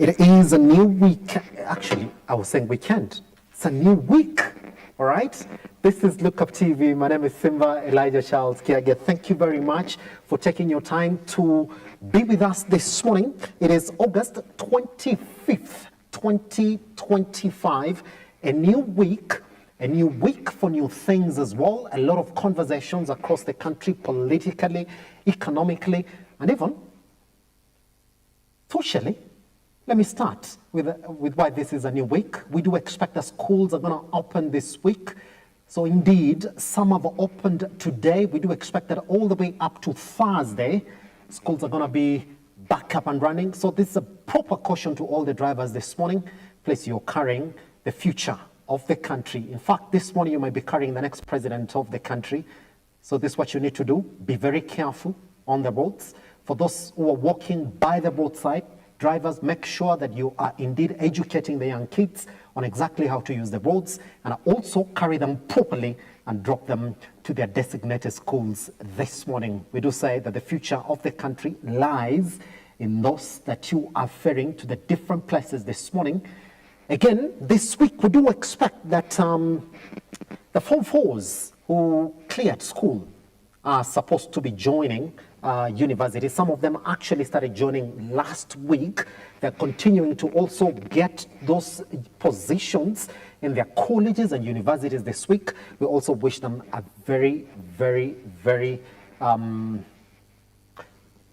It is a new week. Actually, I was saying weekend. It's a new week. All right. This is Look Up TV. My name is Simba Elijah Charles Kiage. Thank you very much for taking your time to be with us this morning. It is August 25th, 2025. A new week for new things as well. A lot of conversations across the country, politically, economically, and even socially. Let me start with why this is a new week. We do expect the schools are going to open this week. So indeed, some have opened today. We do expect that all the way up to Thursday, schools are going to be back up and running. So this is a proper caution to all the drivers this morning. Please, you're carrying the future of the country. In fact, this morning you might be carrying the next president of the country. So this is what you need to do. Be very careful on the roads. For those who are walking by the roadside, drivers, make sure that you are indeed educating the young kids on exactly how to use the roads, and also carry them properly and drop them to their designated schools this morning. We do say that the future of the country lies in those that you are ferrying to the different places this morning. Again, this week we do expect that the Form 4s who cleared school are supposed to be joining university. Some of them actually started joining last week. They're continuing to also get those positions in their colleges and universities this week. We also wish them a very, very, very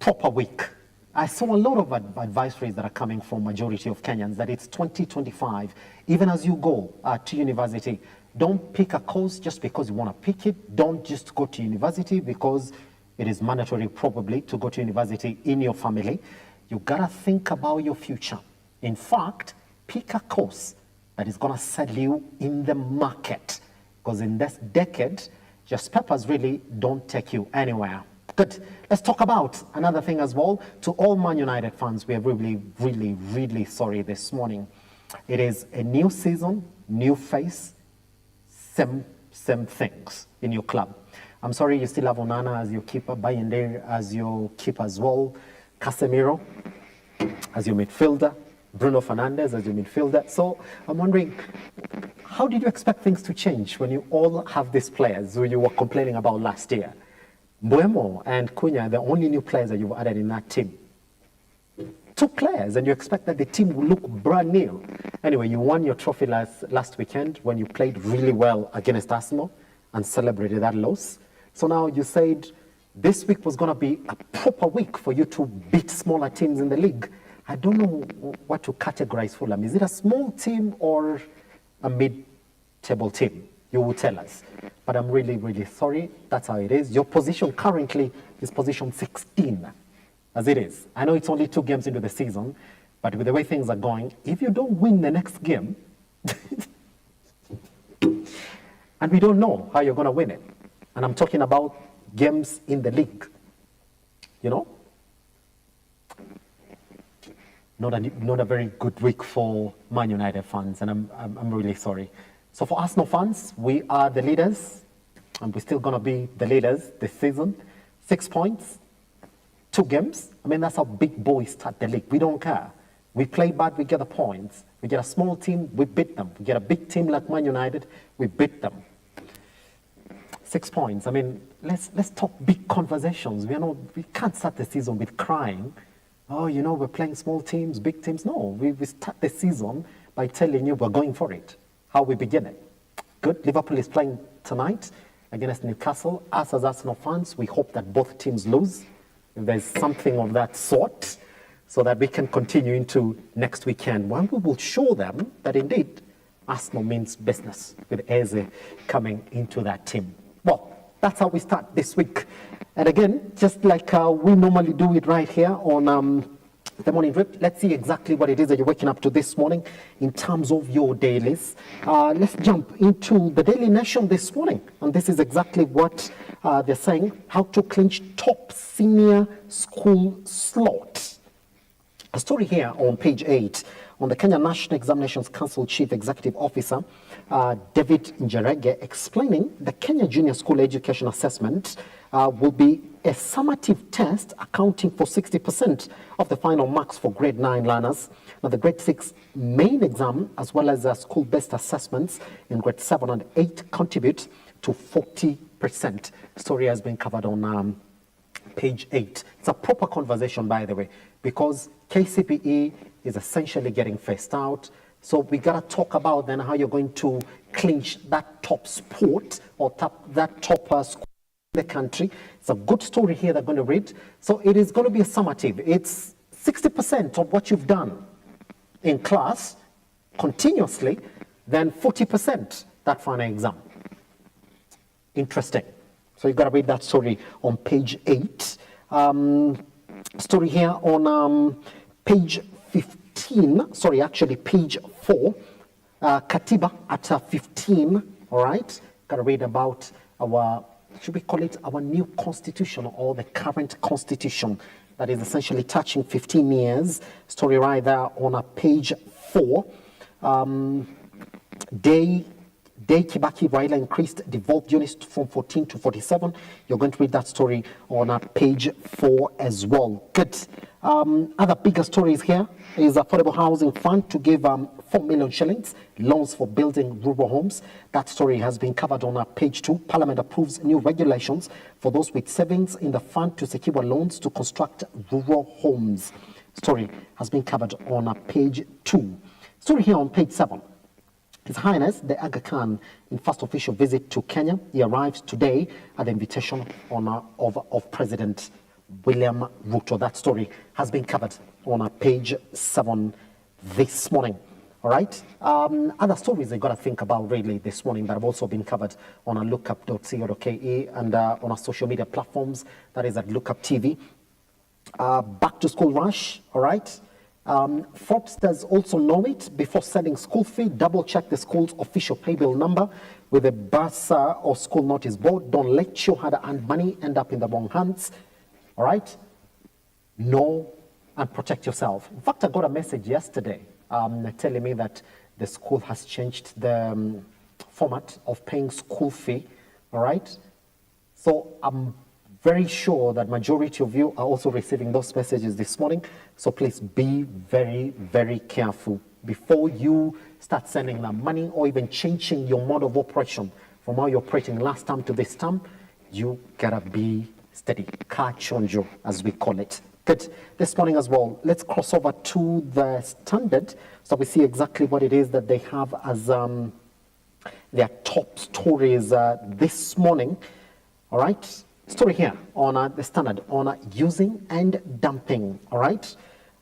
proper week. I saw a lot of advisories that are coming from majority of Kenyans that it's 2025. Even as you go to university, don't pick a course just because you want to pick it. Don't just go to university because it is mandatory probably to go to university in your family. You gotta think about your future. In fact, pick a course that is gonna sell you in the market, because in this decade, just papers really don't take you anywhere. Good. Let's talk about another thing as well. To all Man United fans, we are really, really, really sorry this morning. It is a new season, new face, same things in your club. I'm sorry you still have Onana as your keeper, Bayende as your keeper as well, Casemiro as your midfielder, Bruno Fernandes as your midfielder. So I'm wondering, how did you expect things to change when you all have these players who you were complaining about last year? Mbeumo and Cunha are the only new players that you've added in that team. 2 players, and you expect that the team will look brand new. Anyway, you won your trophy last weekend when you played really well against Arsenal and celebrated that loss. So now you said this week was going to be a proper week for you to beat smaller teams in the league. I don't know what to categorize Fulham. Is it a small team or a mid-table team? You will tell us. But I'm really, really sorry. That's how it is. Your position currently is position 16, as it is. I know it's only 2 games into the season, but with the way things are going, if you don't win the next game, and we don't know how you're going to win it. And I'm talking about games in the league. You know? Not a very good week for Man United fans, and I'm really sorry. So for Arsenal fans, we are the leaders, and we're still going to be the leaders this season. 6 points, 2 games. I mean, that's how big boys start the league. We don't care. We play bad, we get the points. We get a small team, we beat them. We get a big team like Man United, we beat them. 6 points. I mean, let's talk big conversations. We can't start the season with crying. Oh, you know, we're playing small teams, big teams. No, we start the season by telling you we're going for it. How we begin it. Good. Liverpool is playing tonight against Newcastle. Us as Arsenal fans, we hope that both teams lose, if there's something of that sort, so that we can continue into next weekend, when we will show them that indeed Arsenal means business, with Eze coming into that team. Well, that's how we start this week. And again, just like we normally do it right here on the morning drip, let's see exactly what it is that you're waking up to this morning in terms of your dailies. Let's jump into the Daily Nation this morning. And this is exactly what they're saying, how to clinch top senior school slot. A story here on page 8 on the Kenya National Examinations Council Chief Executive Officer, David Njerege, explaining the Kenya Junior School Education Assessment will be a summative test accounting for 60% of the final marks for grade 9 learners. Now, the grade 6 main exam, as well as school-based assessments in grade 7 and 8, contribute to 40%. Story has been covered on page 8. It's a proper conversation, by the way, because KCPE is essentially getting phased out. So we got to talk about then how you're going to clinch that top sport or that top school in the country. It's a good story here they're going to read. So it is going to be a summative. It's 60% of what you've done in class continuously, then 40% that final exam. Interesting. So you've got to read that story on page 8. Story here on page 15, sorry, actually page 4, Katiba at 15, all right? Got to read about our, should we call it our new constitution or the current constitution that is essentially touching 15 years. Story right there on page 4. Day Kibaki Raila increased devolved units from 14 to 47. You're going to read that story on page 4 as well. Good. Other bigger stories here is Affordable Housing Fund to give 4 million shillings loans for building rural homes. That story has been covered on page 2. Parliament approves new regulations for those with savings in the fund to secure loans to construct rural homes. Story has been covered on page 2. Story here on page 7. His Highness the Aga Khan in first official visit to Kenya. He arrives today at the invitation of President William Ruto. That story has been covered on page 7 this morning. All right. Other stories you got to think about really this morning that have also been covered on lookup.co.ke and on our social media platforms. That is at Lookup TV. Back to school rush. All right. Fraudsters also know it. Before sending school fee, double check the school's official paybill number with a bursar or school notice board. Don't let your hard-earned money end up in the wrong hands. All right? Know and protect yourself. In fact, I got a message yesterday telling me that the school has changed the format of paying school fee. All right? So I'm very sure that majority of you are also receiving those messages this morning. So please be very, very careful before you start sending them money or even changing your mode of operation from how you're operating last time to this time. You gotta be steady. Catch on you, as we call it. Good. This morning as well, let's cross over to the Standard so we see exactly what it is that they have as their top stories this morning. All right. Story here on the Standard on using and dumping. All right.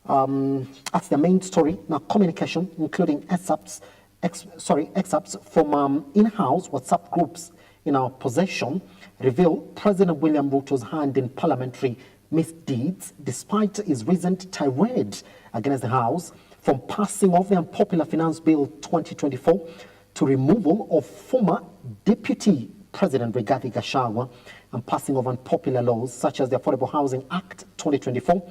That's the main story. Now, communication, including excerpts from in-house WhatsApp groups in our possession, reveal President William Ruto's hand in parliamentary misdeeds, despite his recent tirade against the House, from passing of the unpopular Finance Bill 2024 to removal of former Deputy President Rigathi Gachagua and passing of unpopular laws such as the Affordable Housing Act 2024.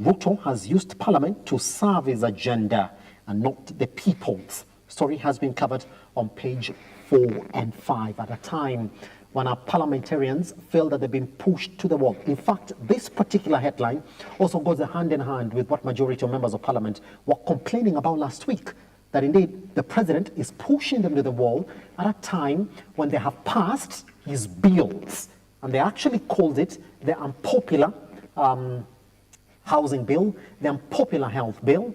Ruto has used Parliament to serve his agenda and not the people's. Story has been covered on page 4 and 5 at a time when our parliamentarians feel that they've been pushed to the wall. In fact, this particular headline also goes hand in hand with what majority of members of Parliament were complaining about last week, that indeed the president is pushing them to the wall at a time when they have passed his bills. And they actually called it the unpopular housing bill, the unpopular health bill,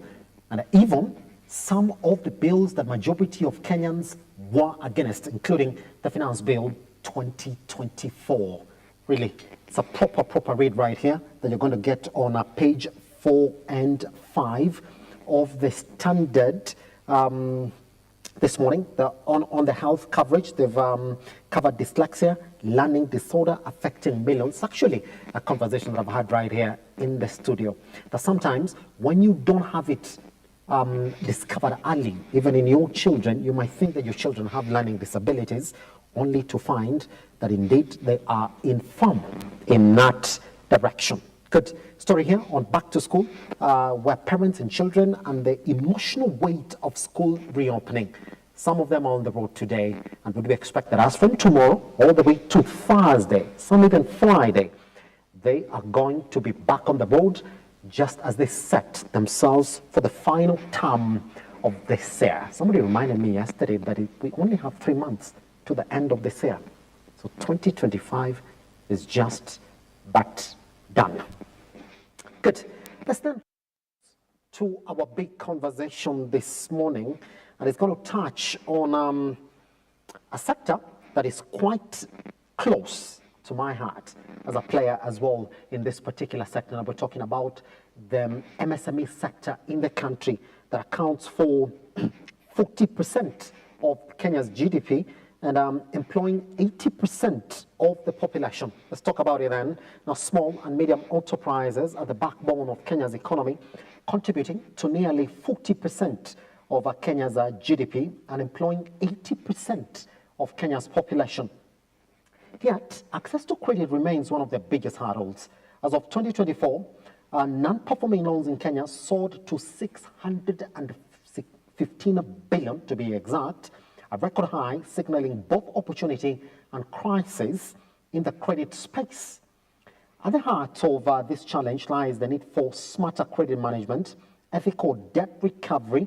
and even some of the bills that majority of Kenyans were against, including the Finance Bill 2024. Really, it's a proper read right here that you're going to get on page 4 and 5 of the Standard this morning. On the health coverage, they've covered dyslexia, learning disorder affecting millions. It's actually a conversation that I've had right here in the studio. That sometimes when you don't have it discovered early, even in your children, you might think that your children have learning disabilities, only to find that indeed they are infirm in that direction. Good story here on back to school, where parents and children and the emotional weight of school reopening. Some of them are on the road today, And we do expect that as from tomorrow all the way to Thursday, some even Friday, they are going to be back on the board just as they set themselves for the final term of this year. Somebody reminded me yesterday that we only have 3 months to the end of this year. So 2025 is just but done. Good. Let's then to our big conversation this morning, and it's going to touch on a sector that is quite close to my heart as a player as well in this particular sector. And we're talking about the MSME sector in the country that accounts for 40% of Kenya's GDP and employing 80% of the population. Let's talk about it then. Now, small and medium enterprises are the backbone of Kenya's economy, contributing to nearly 40% of Kenya's GDP and employing 80% of Kenya's population. Yet, access to credit remains one of the biggest hurdles. As of 2024, non-performing loans in Kenya soared to 615 billion, to be exact, a record high, signaling both opportunity and crisis in the credit space. At the heart of this challenge lies the need for smarter credit management, ethical debt recovery,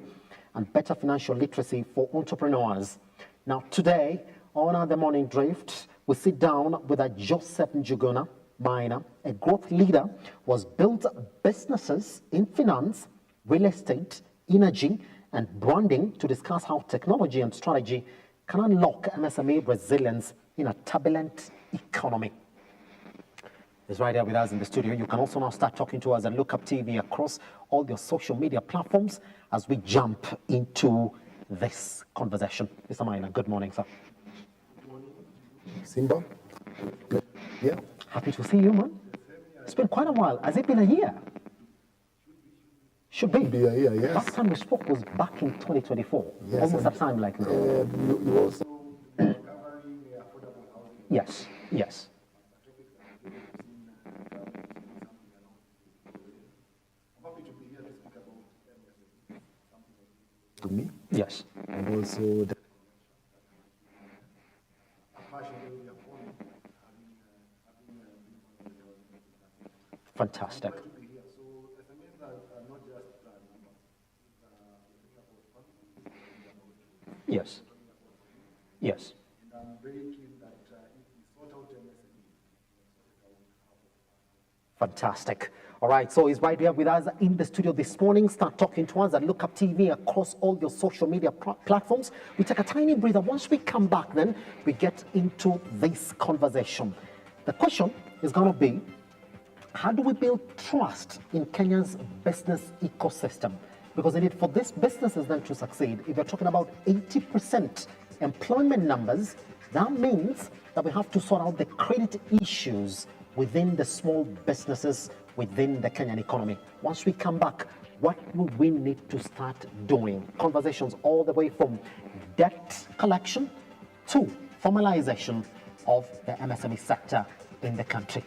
and better financial literacy for entrepreneurs. Now, today, on The Morning Drift, we sit down with a Joseph Njuguna Maina, a growth leader who has built businesses in finance, real estate, energy, and branding to discuss how technology and strategy can unlock MSME resilience in a turbulent economy. He's right here with us in the studio. You can also now start talking to us at Lookup TV across all your social media platforms as we jump into this conversation. Mr. Maina, good morning, sir. Simba? Yeah. Happy to see you, man. It's been quite a while. Has it been a year? Should be. Be a year, yes. Last time we spoke was back in 2024. Yes, almost a time like now. You also Yes, yes. to me, Yes. and also the Fantastic. Yes. Yes. Fantastic. All right, so he's right here with us in the studio this morning. Start talking to us at Lookup TV across all your social media platforms. We take a tiny breather. Once we come back, then we get into this conversation. The question is going to be, how do we build trust in Kenya's business ecosystem? Because indeed, for these businesses then to succeed, if you're talking about 80% employment numbers, that means that we have to sort out the credit issues within the small businesses within the Kenyan economy. Once we come back, what will we need to start doing? Conversations all the way from debt collection to formalization of the MSME sector in the country.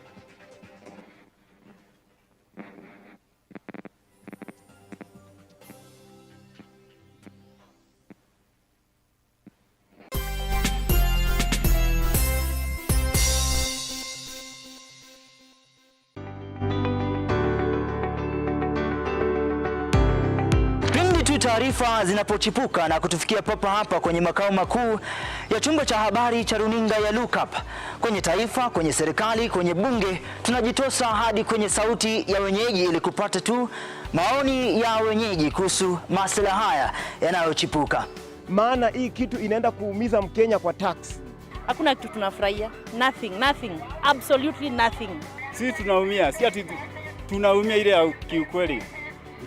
Taarifa zinapochipuka na kutufikia papa hapa kwenye makao makuu ya chumba cha habari cha runinga ya Lookup, kwenye taifa, kwenye serikali, kwenye bunge, tunajitosa hadi kwenye sauti ya wenyeji ili kupata tu maoni ya wenyeji kuhusu masuala haya yanayochipuka. Maana hii kitu inaenda kuumiza Mkenya kwa tax. Hakuna kitu tunafurahia. Nothing. Absolutely nothing. Sisi tunaumia, si ati tunaumia ile ya kiukweli.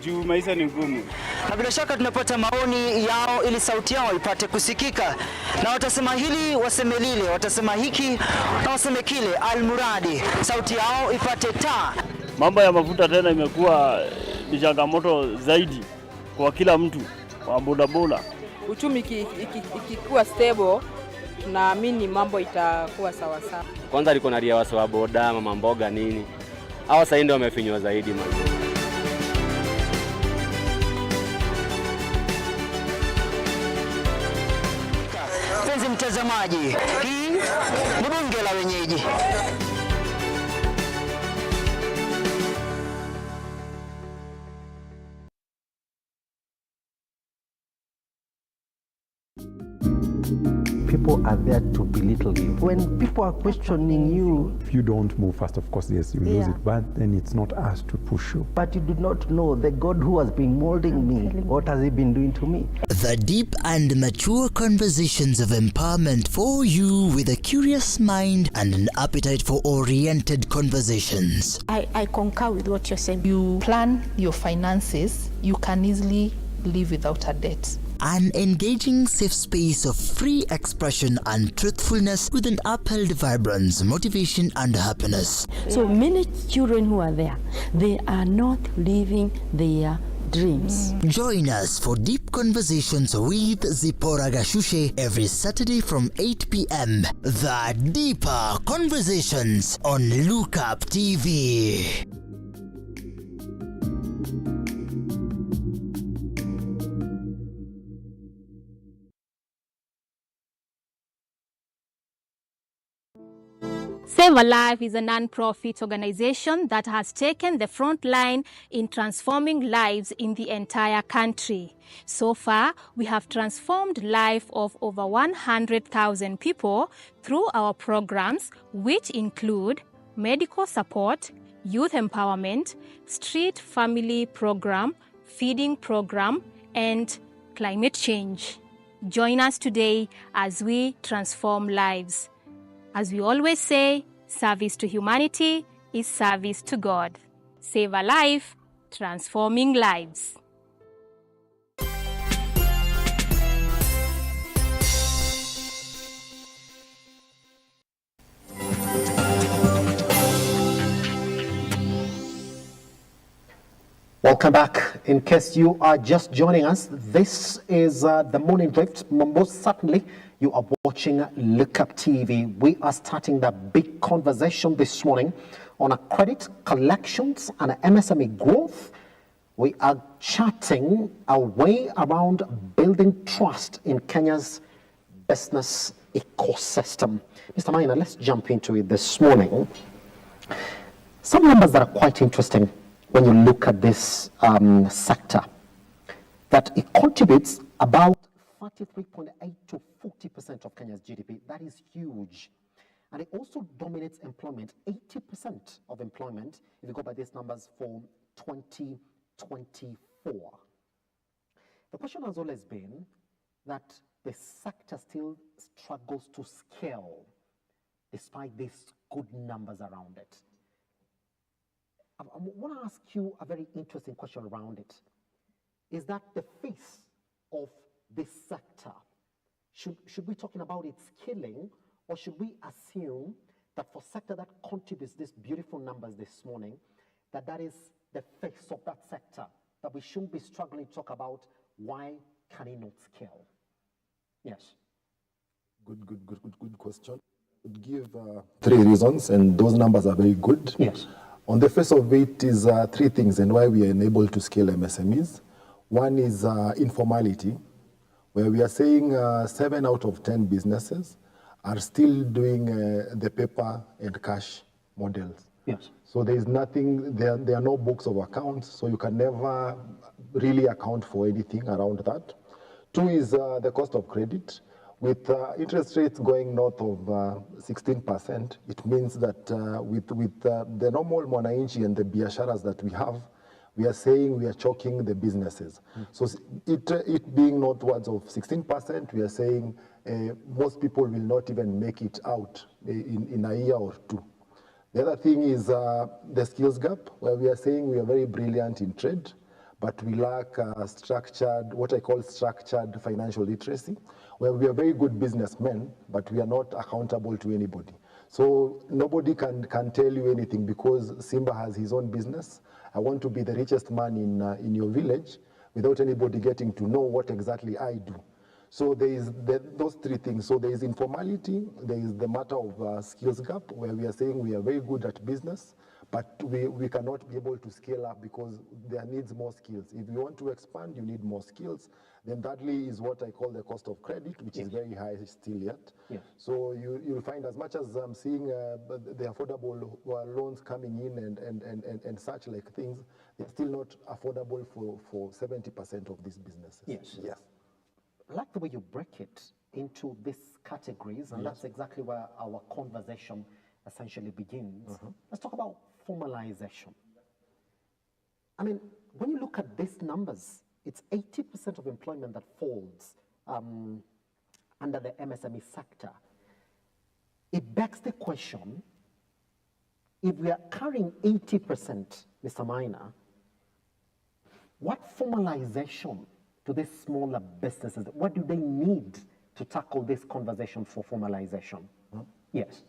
Juu maisha ni ngumu. Na bila shaka tunapata maoni yao ili sauti yao ipate kusikika. Na watasema hili, waseme lile, watasema hiki, na waseme kile, almuradi sauti yao ipate taa. Mambo ya mafuta tena imekuwa ni changamoto zaidi kwa kila mtu, kwa bodaboda. Uchumi ikikuwa stable, tunaamini mambo itakuwa sawa sawa. Kwanza liko na ria wasa wa boda, mama mboga nini. Hawa sasa ndio wamefinywa zaidi man. mpenzi mtazamaji, hii ni bunge la wenyeji. People are there to belittle you. When people are questioning you, if you don't move fast, of course, yes, you lose it. But then it's not us to push you. but you do not know the God who has been molding me. What has he been doing to me? The deep and mature conversations of empowerment for you with a curious mind and an appetite for oriented conversations. I concur with what you're saying. You plan your finances, you can easily live without a debt. An engaging safe space of free expression and truthfulness with an upheld vibrance, motivation and happiness. So many children who are there, they are not living their dreams. Join us for deep conversations with Zipporah Gashushe every Saturday from 8 p.m. The Deeper Conversations on Look Up TV. Save a Life is a non-profit organization that has taken the front line in transforming lives in the entire country. So far, we have transformed life of over 100,000 people through our programs, which include medical support, youth empowerment, street family program, feeding program, and climate change. Join us today as we transform lives. As we always say, service to humanity is service to God. Save a life, transforming lives. Welcome back. In case you are just joining us, this is the Morning Drift. Most certainly, you are watching Look Up TV. We are starting the big conversation this morning on a credit collections and MSME growth. We are chatting our way around building trust in Kenya's business ecosystem. Mr. Maina, let's jump into it this morning. Some numbers that are quite interesting when you look at this sector, that it contributes about 33.8 to 40% of Kenya's GDP. That is huge. And it also dominates employment, 80% of employment, if you go by these numbers, for 2024. The question has always been that the sector still struggles to scale despite these good numbers around it. I want to ask you a very interesting question around it. Is that the face of this sector? Should we be talking about its scaling, or should we assume that for sector that contributes these beautiful numbers this morning, that is the face of that sector, that we shouldn't be struggling to talk about why can it not scale? Yes. Good question. I would give 3 reasons, and those numbers are very good. Yes. On the face of it is 3 things and why we are unable to scale MSMEs. One is informality, where we are saying 7 out of 10 businesses are still doing the paper and cash models. Yes. So there is nothing, there are no books of accounts, so you can never really account for anything around that. 2 is the cost of credit. With interest rates going north of 16%, it means that with the normal mwananchi and the biasharas that we have, we are saying we are choking the businesses. So it being northwards of 16%, we are saying most people will not even make it out in a year or 2. The other thing is the skills gap, where we are saying we are very brilliant in trade, but we lack structured, what I call structured financial literacy, where we are very good businessmen, but we are not accountable to anybody. So nobody can tell you anything because Simba has his own business. I want to be the richest man in your village without anybody getting to know what exactly I do. So there is those 3 things. So there is informality, there is the matter of skills gap, where we are saying we are very good at business, But we cannot be able to scale up because there needs more skills. If you want to expand, you need more skills. Then thirdly is what I call the cost of credit, which is very high still yet. So you'll find, as much as I'm seeing the affordable loans coming in and such like things, they're still not affordable for 70% of these businesses. Yes. I like the way you break it into these categories, and that's exactly where our conversation essentially begins. Let's talk about formalization. I mean, when you look at these numbers, it's 80% of employment that falls under the MSME sector. It begs the question, if we are carrying 80%, Mr. Maina, what formalization to these smaller businesses, what do they need to tackle this conversation for formalization? Yes.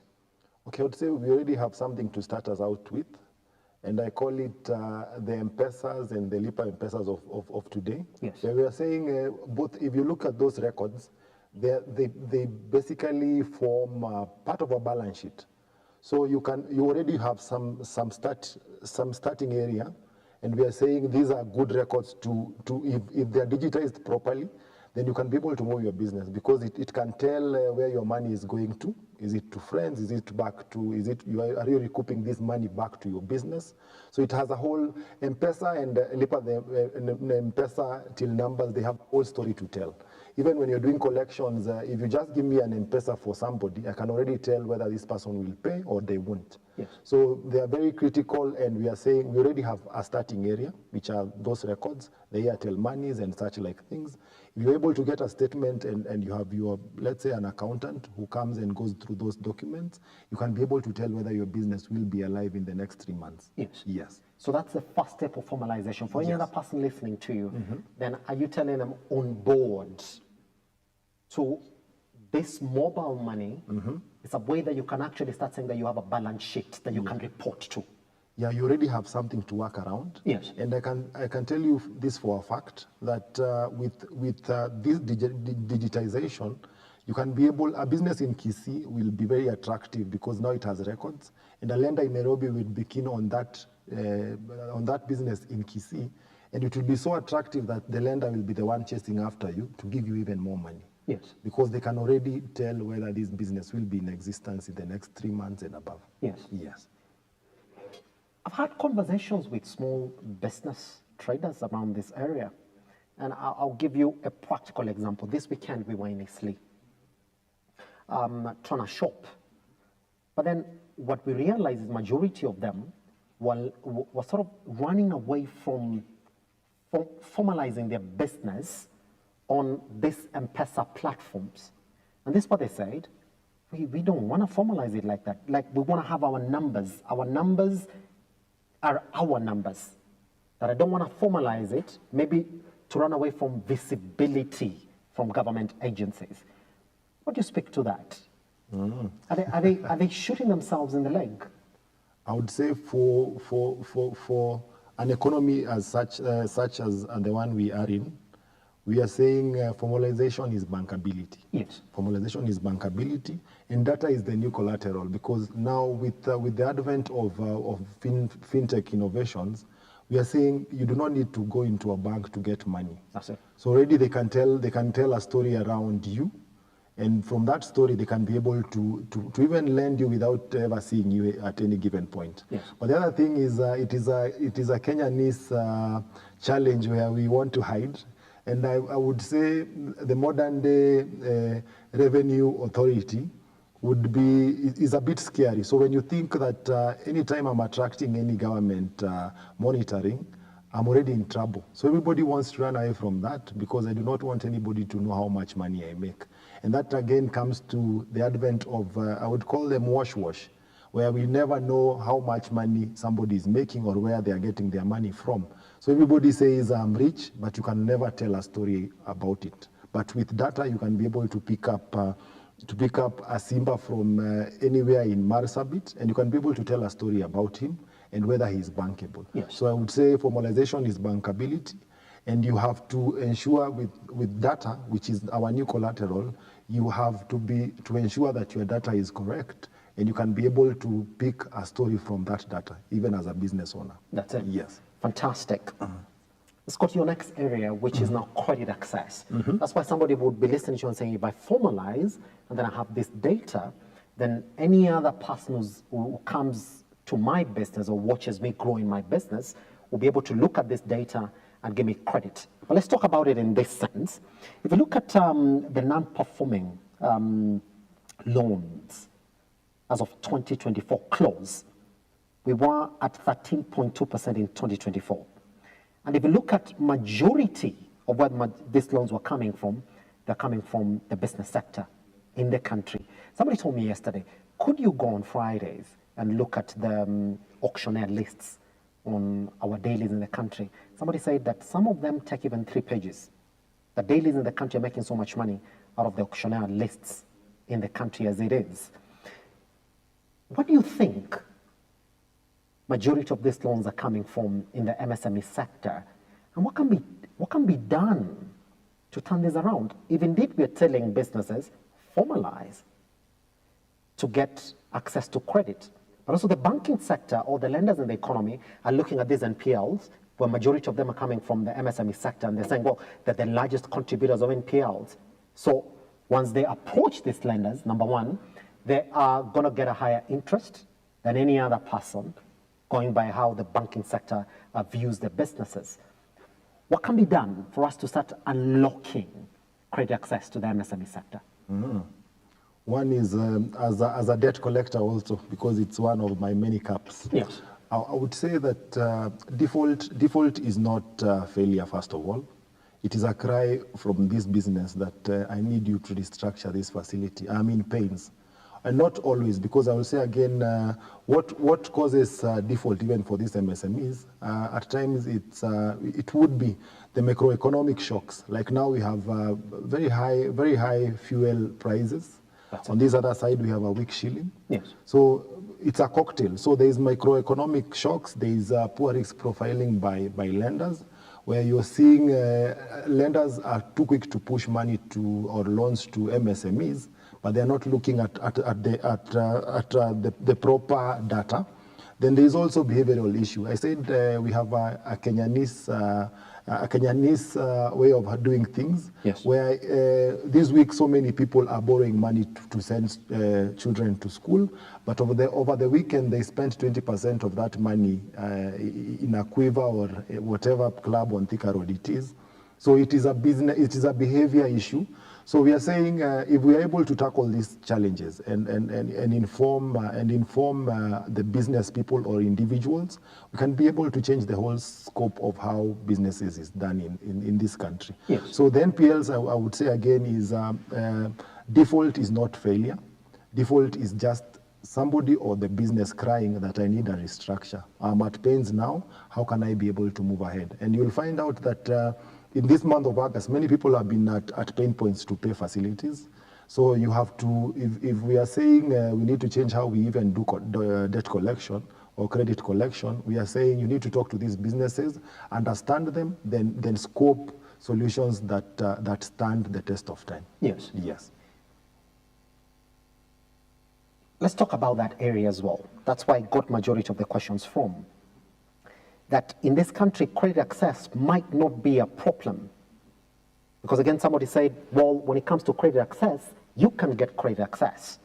Okay, I would say we already have something to start us out with, and I call it the M-Pesas and the Lipa M-Pesas of today. Yes. Where we are saying both, if you look at those records, they basically form part of a balance sheet. So you already have some starting area, and we are saying these are good records if they are digitized properly, then you can be able to move your business because it can tell where your money is going to. Is it to friends? Is it back to, are you recouping this money back to your business? So it has a whole M-Pesa and Lipa, the M-Pesa till numbers, they have a whole story to tell. Even when you're doing collections, if you just give me an M-Pesa for somebody, I can already tell whether this person will pay or they won't. Yes. So they are very critical, and we are saying we already have a starting area, which are those records, the Airtel monies and such like things. If you're able to get a statement and you have your, let's say, an accountant who comes and goes through those documents, you can be able to tell whether your business will be alive in the next 3 months. Yes. So that's the first step of formalization. For any other person listening to you, then are you telling them on board to this mobile money? It's a way that you can actually start saying that you have a balance sheet that you can report to. Yeah, you already have something to work around. Yes. And I can tell you this for a fact, that with this digitization, you can be able, a business in Kisii will be very attractive because now it has records, and a lender in Nairobi will be keen on that business in Kisii, and it will be so attractive that the lender will be the one chasing after you to give you even more money. Yes. Because they can already tell whether this business will be in existence in the next 3 months and above. Yes. I've had conversations with small business traders around this area, and I'll give you a practical example. This weekend we were in Isli, trying to shop, but then what we realized is majority of them were sort of running away from formalizing their business on these M-Pesa platforms. And this is what they said, we don't want to formalize it like that. Like, we want to have our numbers. Our numbers are our numbers. That I don't want to formalize it, maybe to run away from visibility from government agencies. What do you speak to that? Are they shooting themselves in the leg? I would say for an economy as such as the one we are in, we are saying formalization is bankability. Yes. Formalization is bankability, and data is the new collateral, because now with the advent of fintech innovations, we are saying you do not need to go into a bank to get money. That's it. So already they can tell a story around you, and from that story they can be able to even lend you without ever seeing you at any given point. Yes. But the other thing is it is a Kenyanese challenge where we want to hide. And I would say the modern day revenue authority is a bit scary. So when you think that anytime I'm attracting any government monitoring, I'm already in trouble. So everybody wants to run away from that because I do not want anybody to know how much money I make. And that again comes to the advent of, I would call them wash, where we never know how much money somebody is making or where they are getting their money from. So everybody says I'm rich, but you can never tell a story about it. But with data, you can be able to pick up a Simba from anywhere in Marsabit, and you can be able to tell a story about him and whether he is bankable. Yes. So I would say formalization is bankability, and you have to ensure with data, which is our new collateral, you have to ensure that your data is correct, and you can be able to pick a story from that data, even as a business owner. That's it. Yes. Fantastic. Let's go to your next area, which is now credit access. That's why somebody would be listening to you and saying, if I formalize and then I have this data, then any other person who comes to my business or watches me grow in my business will be able to look at this data and give me credit. But let's talk about it in this sense. If you look at the non-performing loans as of 2024 close, we were at 13.2% in 2024. And if you look at majority of where these loans were coming from, they're coming from the business sector in the country. Somebody told me yesterday, could you go on Fridays and look at the auctioneer lists on our dailies in the country? Somebody said that some of them take even 3 pages. The dailies in the country are making so much money out of the auctioneer lists in the country as it is. What do you think majority of these loans are coming from in the MSME sector? And what can be done to turn this around? If indeed we're telling businesses, formalize to get access to credit. But also the banking sector or the lenders in the economy are looking at these NPLs, where majority of them are coming from the MSME sector, and they're saying, well, they're the largest contributors of NPLs. So once they approach these lenders, number one, they are going to get a higher interest than any other person, going by how the banking sector views their businesses. What can be done for us to start unlocking credit access to the MSME sector? One is as a debt collector also, because it's one of my many caps. Yes. I would say that default is not failure, first of all. It is a cry from this business that I need you to restructure this facility. I'm in pains. And not always, because I will say again, what causes default even for these MSMEs, at times it would be the macroeconomic shocks. Like now we have very high fuel prices. On this other side, we have a weak shilling. Yes. So it's a cocktail. So there is macroeconomic shocks, there is poor risk profiling by lenders, where you're seeing lenders are too quick to push money to or loans to MSMEs, but they're not looking at the proper data. Then there is also behavioral issue. I said we have a Kenyanese way of doing things, yes, where this week so many people are borrowing money to send children to school, but over the weekend they spent 20% of that money in a quiver or whatever club on Thika Road it is. So it is a business, it is a behavior issue. So we are saying if we are able to tackle these challenges and inform the business people or individuals, we can be able to change the whole scope of how businesses is done in this country. Yes. So the NPLs, I would say again, is default is not failure. Default is just somebody or the business crying that I need a restructure. I'm at pains now, how can I be able to move ahead? And you'll find out that in this month of August, many people have been at pain points to pay facilities. So you have to, if we are saying we need to change how we even do debt collection or credit collection, we are saying you need to talk to these businesses, understand them, then scope solutions that stand the test of time. Yes. Yes. Let's talk about that area as well. That's why I got majority of the questions from. That in this country, credit access might not be a problem. Because again, somebody said, well, when it comes to credit access, you can get credit access.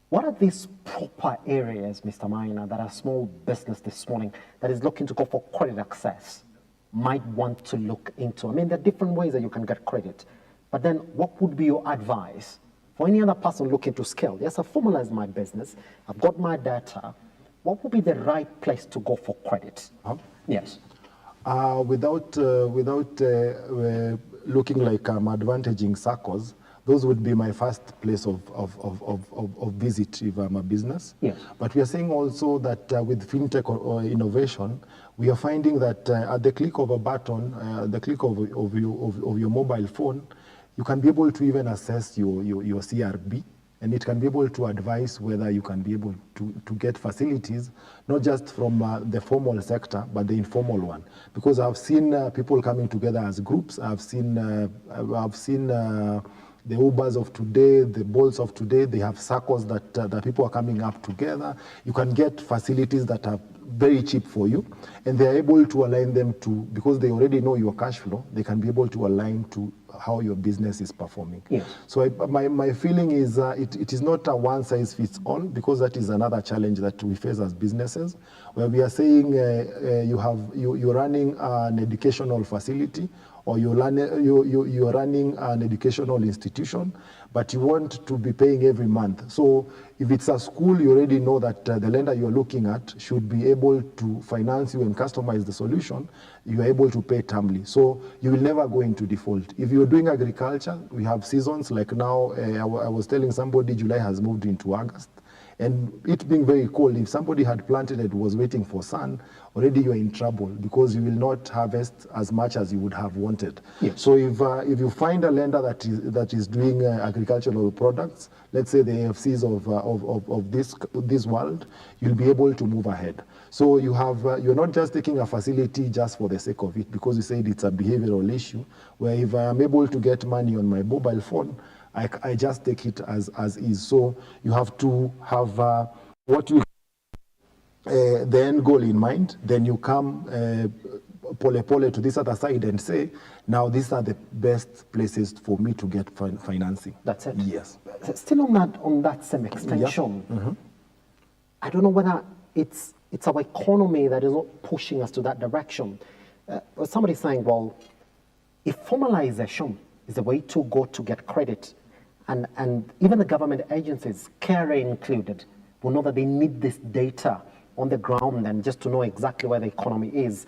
What are these proper areas, Mr. Maina, that a small business this morning that is looking to go for credit access might want to look into? I mean, there are different ways that you can get credit. But then what would be your advice for any other person looking to scale? Yes, I've formalized my business. I've got my data. What would be the right place to go for credit? Yes. Without looking like I'm advantaging SACCOs, those would be my first place of visit if I'm a business. Yes. But we are saying also that with fintech or innovation, we are finding that at the click of a button, the click of your mobile phone, you can be able to even assess your CRB. And it can be able to advise whether you can be able to get facilities, not just from the formal sector, but the informal one. Because I've seen people coming together as groups. I've seen the Ubers of today, the Bolts of today, they have circles that people are coming up together. You can get facilities that are very cheap for you, and they're able to align them to, because they already know your cash flow, they can be able to align to how your business is performing. Yes. So my feeling is it is not a one size fits all, because that is another challenge that we face as businesses, where we are saying you're running an educational facility, or you're running an educational institution, but you want to be paying every month. So if it's a school, you already know that the lender you're looking at should be able to finance you and customize the solution. You are able to pay termly. So you will never go into default. If you're doing agriculture, we have seasons. Like now, I was telling somebody July has moved into August. And it being very cold, if somebody had planted and was waiting for sun, already you're in trouble, because you will not harvest as much as you would have wanted. Yes. So if you find a lender that is doing agricultural products, let's say the AFCs of this world, you'll be able to move ahead. So you're not just taking a facility just for the sake of it, because you said it's a behavioral issue, where if I am able to get money on my mobile phone, I just take it as is. So you have to have the end goal in mind. Then you come pole to this other side and say, now these are the best places for me to get financing. That's it. Yes. Still on that same extension, Yeah. Mm-hmm. I don't know whether it's our economy that is not pushing us to that direction. Somebody's saying, well, if formalization is the way to go to get credit, and even the government agencies, KRA included, will know that they need this data on the ground and just to know exactly where the economy is.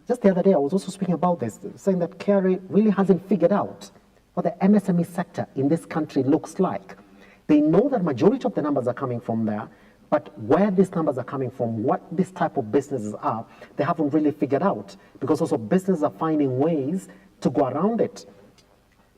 Just the other day, I was also speaking about this, saying that KRA really hasn't figured out what the MSME sector in this country looks like. They know that majority of the numbers are coming from there, but where these numbers are coming from, what this type of businesses are, they haven't really figured out, because also businesses are finding ways to go around it.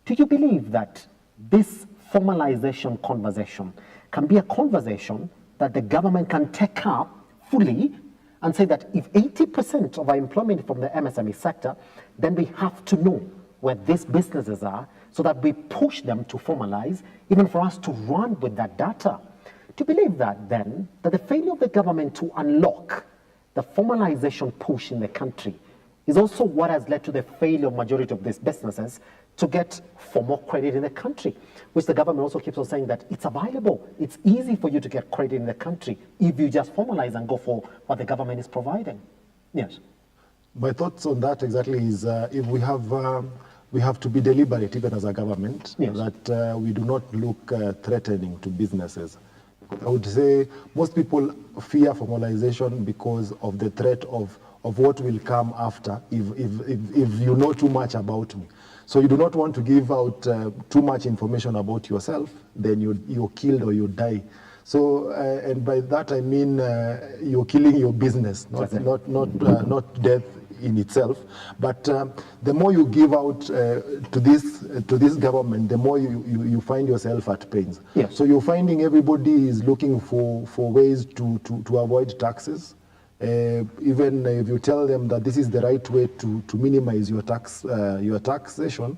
Do you believe that this formalization conversation can be a conversation that the government can take up fully and say that if 80% of our employment from the MSME sector, then we have to know where these businesses are so that we push them to formalize, even for us to run with that data? Do you believe that then, that the failure of the government to unlock the formalization push in the country is also what has led to the failure of majority of these businesses to get for more credit in the country, which the government also keeps on saying that it's available. It's easy for you to get credit in the country if you just formalize and go for what the government is providing. Yes. My thoughts on that exactly is if we have to be deliberate, even as a government, yes, that we do not look threatening to businesses. I would say most people fear formalization because of the threat of what will come after if you know too much about me. So you do not want to give out too much information about yourself, then you're killed or you die. So, and by that I mean you're killing your business, not death in itself. But the more you give out to this government, the more you find yourself at pains. Yes. So you're finding everybody is looking for ways to avoid taxes. Even if you tell them that this is the right way to minimize your taxation,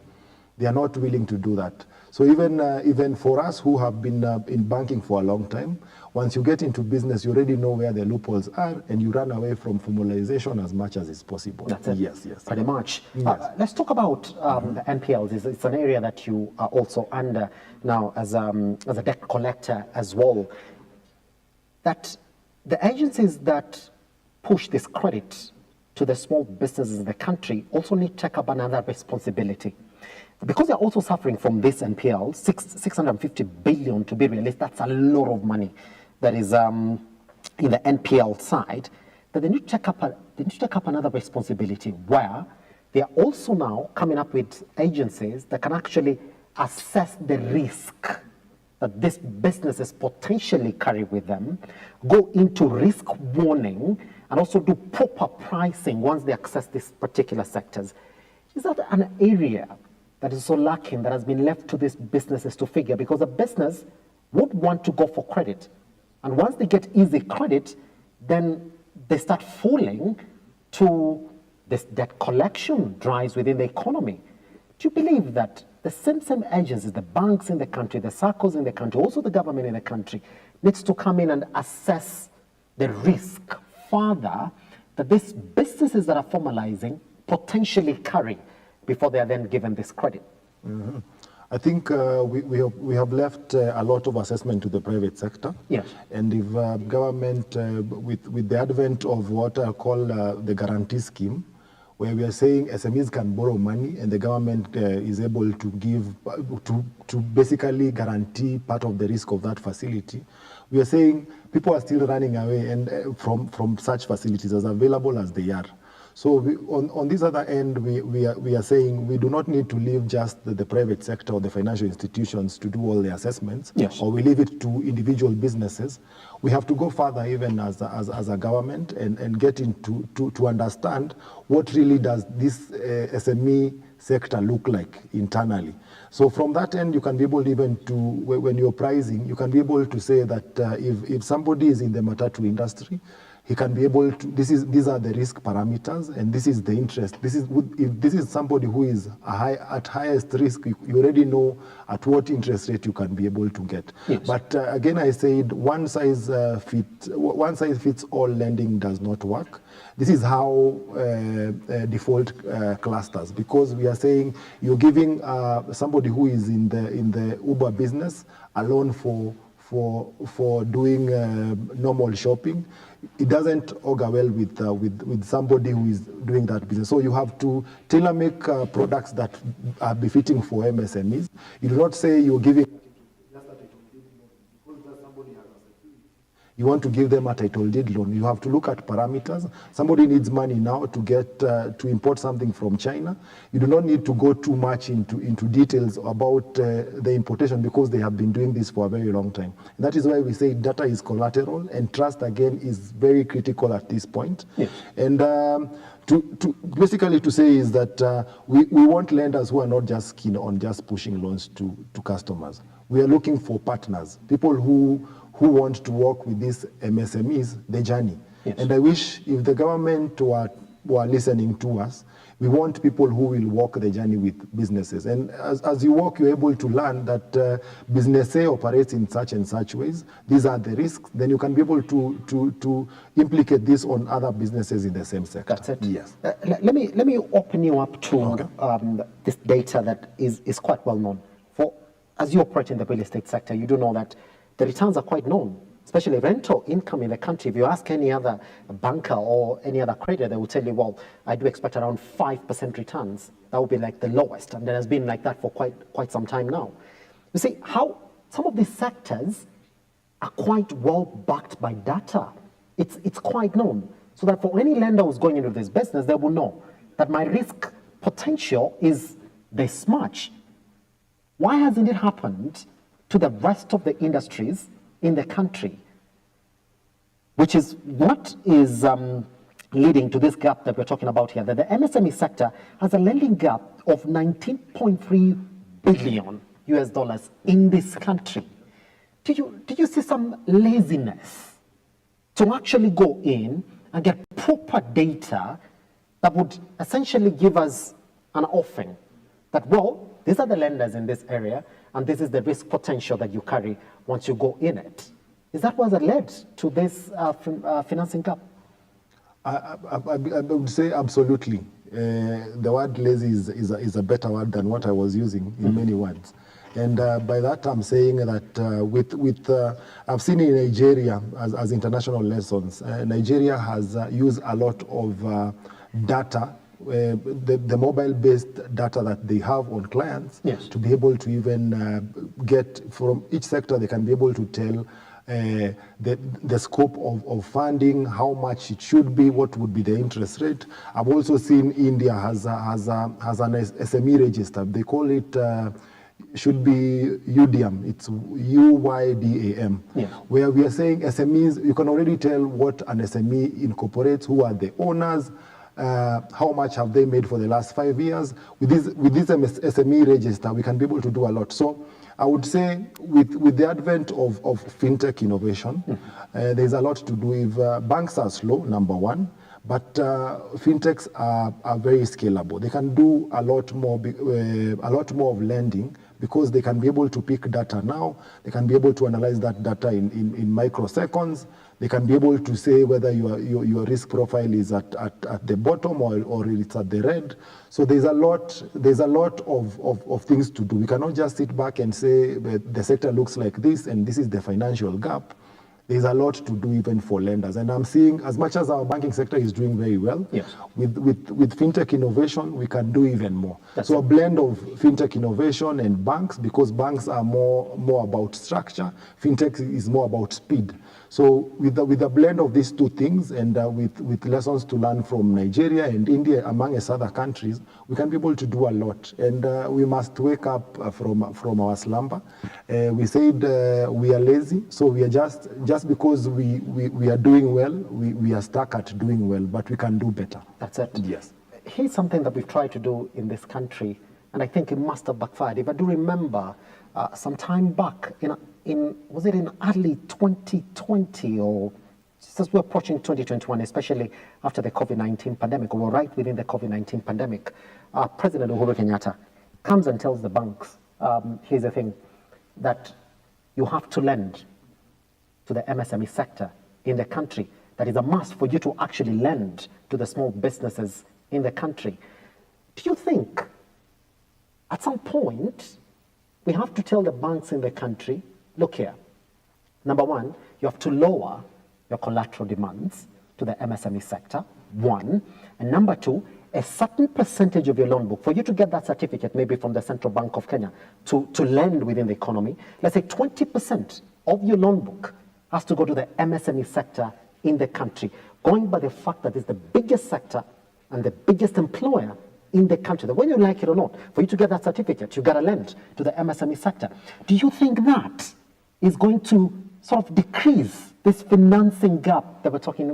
they are not willing to do that. So even for us who have been in banking for a long time, once you get into business, you already know where the loopholes are, and you run away from formalization as much as is possible. That's it. Yes. Pretty much. Yes. Let's talk about the NPLs. It's an area that you are also under now as a debt collector as well. That the agencies that push this credit to the small businesses in the country also need to take up another responsibility. Because they're also suffering from this NPL, 650 billion to be realistic, that's a lot of money that is in the NPL side, that they need to take up another responsibility where they are also now coming up with agencies that can actually assess the risk that these businesses potentially carry with them, go into risk warning, and also do proper pricing once they access these particular sectors. Is that an area that is so lacking, that has been left to these businesses to figure? Because a business would want to go for credit. And once they get easy credit, then they start falling to this debt collection drives within the economy. Do you believe that the same agencies, the banks in the country, the circles in the country, also the government in the country, needs to come in and assess the risk further that these businesses that are formalizing potentially carry before they are then given this credit. Mm-hmm. I think we have left a lot of assessment to the private sector. Yes. And if government, with the advent of what I call the guarantee scheme, where we are saying SMEs can borrow money and the government is able to give, to basically guarantee part of the risk of that facility, we are saying people are still running away and from such facilities, as available as they are. So on this other end, we are saying we do not need to leave just the private sector or the financial institutions to do all the assessments, yes, or we leave it to individual businesses. We have to go further even as a government and get into to understand what really does this SME sector look like internally. So from that end, you can be able even to, when you're pricing, you can be able to say that if somebody is in the matatu industry, he can be able to, these are the risk parameters and this is the interest. If this is somebody who is at highest risk, you already know at what interest rate you can be able to get. Yes. But again, I said one size fits all lending does not work. This is how default clusters, because we are saying you're giving somebody who is in the Uber business a loan for doing normal shopping. It doesn't augur well with somebody who is doing that business. So you have to tailor-make products that are befitting for MSMEs. You do not say you're giving you want to give them a title deed loan. You have to look at parameters. Somebody needs money now to get to import something from China. You do not need to go too much into details about the importation, because they have been doing this for a very long time. And that is why we say data is collateral, and trust again is very critical at this point. Yes. And basically to say is that we want lenders who are not just keen on just pushing loans to customers. We are looking for partners, people who want to work with these MSMEs, the journey. Yes. And I wish if the government were listening to us, we want people who will walk the journey with businesses. And as you walk, you're able to learn that business A operates in such and such ways. These are the risks. Then you can be able to implicate this on other businesses in the same sector. That's it. Yes. Let me open you up to this data that is quite well known. As you operate in the real estate sector, you do know that the returns are quite known, especially rental income in the country. If you ask any other banker or any other creditor, they will tell you, well, I do expect around 5% returns. That would be like the lowest, and it has been like that for quite some time now. You see how some of these sectors are quite well backed by data. It's quite known, so that for any lender who's going into this business, they will know that my risk potential is this much. Why hasn't it happened to the rest of the industries in the country, which is what is leading to this gap that we're talking about here, that the MSME sector has a lending gap of $19.3 billion in this country. Did you see some laziness to actually go in and get proper data that would essentially give us an offering that, well, these are the lenders in this area, and this is the risk potential that you carry once you go in it? Is that what led to this financing gap? I would say absolutely. The word lazy is a better word than what I was using in many words. And by that I'm saying that I've seen in Nigeria as international lessons, Nigeria has used a lot of data, the mobile-based data that they have on clients, yes, to be able to even get from each sector. They can be able to tell the scope of funding, how much it should be, what would be the interest rate. I've also seen India has an SME register. They call it should be UDAM. It's UYDAM, yeah, where we are saying SMEs. You can already tell what an SME incorporates, who are the owners, how much have they made for the last 5 years. With this SME register, we can be able to do a lot. So I would say with the advent of fintech innovation, there's a lot to do. If banks are slow, number one, But fintechs are very scalable. They can do a lot more of lending because they can be able to pick data now. They can be able to analyze that data in microseconds. They can be able to say whether your risk profile is at the bottom or it's at the red. So there's a lot of things to do. We cannot just sit back and say the sector looks like this and this is the financial gap. There's a lot to do even for lenders. And I'm seeing, as much as our banking sector is doing very well, yes, with fintech innovation, we can do even more. So a blend of fintech innovation and banks, because banks are more about structure, fintech is more about speed. So with a blend of these two things and with lessons to learn from Nigeria and India, among other countries, we can be able to do a lot. And we must wake up from our slumber. We said we are lazy, so we are just because we are doing well, we are stuck at doing well, but we can do better. That's it. Yes. Here's something that we've tried to do in this country, and I think it must have backfired. If I do remember, some time back, was it in early 2020 or just as we're approaching 2021, especially after the COVID-19 pandemic, or right within the COVID-19 pandemic, President Uhuru Kenyatta comes and tells the banks, here's the thing, that you have to lend to the MSME sector in the country. That is a must for you to actually lend to the small businesses in the country. Do you think at some point we have to tell the banks in the country, look here, number one, you have to lower your collateral demands to the MSME sector, one, and number two, a certain percentage of your loan book, for you to get that certificate, maybe from the Central Bank of Kenya, to lend within the economy, let's say 20% of your loan book has to go to the MSME sector in the country, going by the fact that it's the biggest sector and the biggest employer in the country. That whether you like it or not, for you to get that certificate, you got to lend to the MSME sector. Do you think that is going to sort of decrease this financing gap that we're talking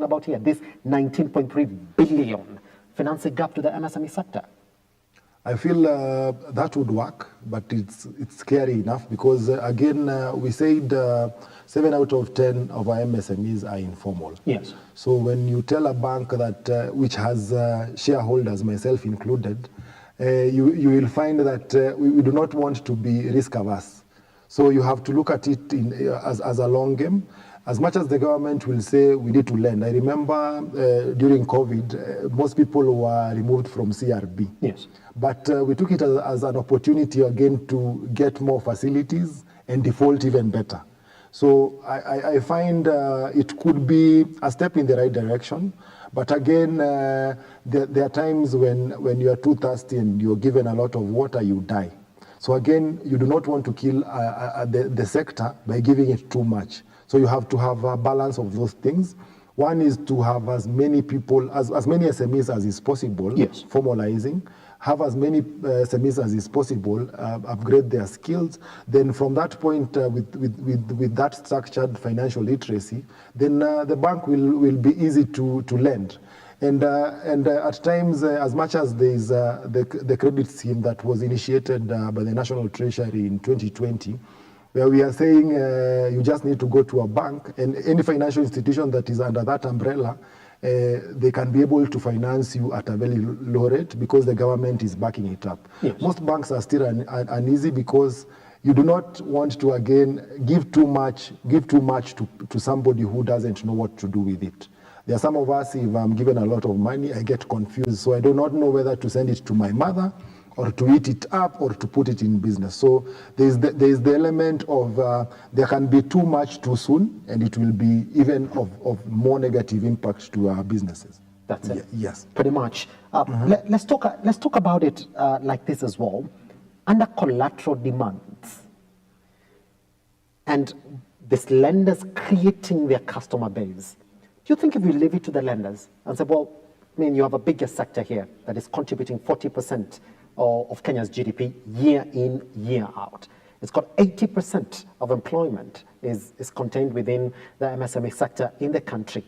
about here, this 19.3 billion financing gap to the MSME sector? I feel that would work, but it's scary enough because, again, we said 7 out of 10 of our MSMEs are informal. Yes. So when you tell a bank that, which has shareholders, myself included, you will find that we do not want to be risk averse. So you have to look at it as a long game. As much as the government will say we need to lend. I remember during COVID, most people were removed from CRB. Yes. But we took it as an opportunity again to get more facilities and default even better. So I find it could be a step in the right direction. But again, there are times when you are too thirsty and you're given a lot of water, you die. So again, you do not want to kill the sector by giving it too much. So you have to have a balance of those things. One is to have as many people, as many SMEs as is possible, yes, formalizing, have as many SMEs as is possible, upgrade their skills. Then from that point, with that structured financial literacy, then the bank will be easy to lend. And at times, as much as there is the credit scheme that was initiated by the National Treasury in 2020, where we are saying you just need to go to a bank, and any financial institution that is under that umbrella, they can be able to finance you at a very low rate because the government is backing it up. Yes. Most banks are still uneasy because you do not want to, again, give too much to somebody who doesn't know what to do with it. There are some of us, if I'm given a lot of money, I get confused. So I do not know whether to send it to my mother or to eat it up or to put it in business. So there's the element of there can be too much too soon, and it will be even of more negative impact to our businesses. That's it. Yes. Pretty much. Let's talk about it like this as well. Under collateral demands and these lenders creating their customer base, do you think if we leave it to the lenders and say, well, I mean, you have a bigger sector here that is contributing 40% of Kenya's GDP year in, year out. It's got 80% of employment is contained within the MSME sector in the country.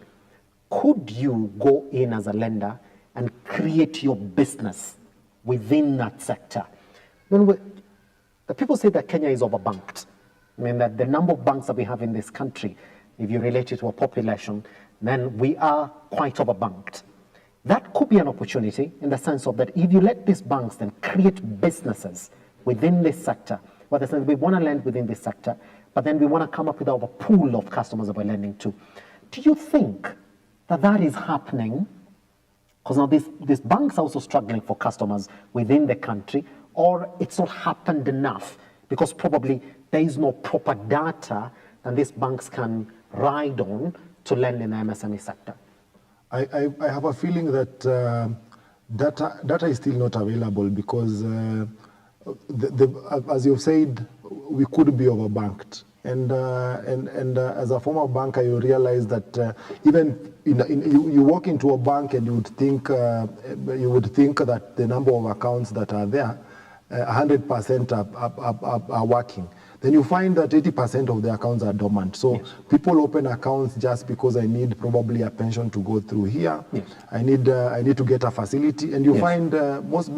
Could you go in as a lender and create your business within that sector? When the people say that Kenya is overbanked. I mean, that the number of banks that we have in this country, if you relate it to a population, then we are quite overbanked. That could be an opportunity in the sense of that if you let these banks then create businesses within this sector, where they say we want to lend within this sector, but then we want to come up with our pool of customers that we're lending to. Do you think that that is happening? Because now these banks are also struggling for customers within the country, or it's not happened enough because probably there is no proper data that these banks can ride on to lend in the MSME sector. I have a feeling that data is still not available because, as you've said, we could be overbanked. And as a former banker, you realize that even you walk into a bank and you would think that the number of accounts that are there, 100% are working. Then you find that 80% of the accounts are dormant. So yes. People open accounts just because I need probably a pension to go through here. Yes. I need to get a facility, and you yes. find most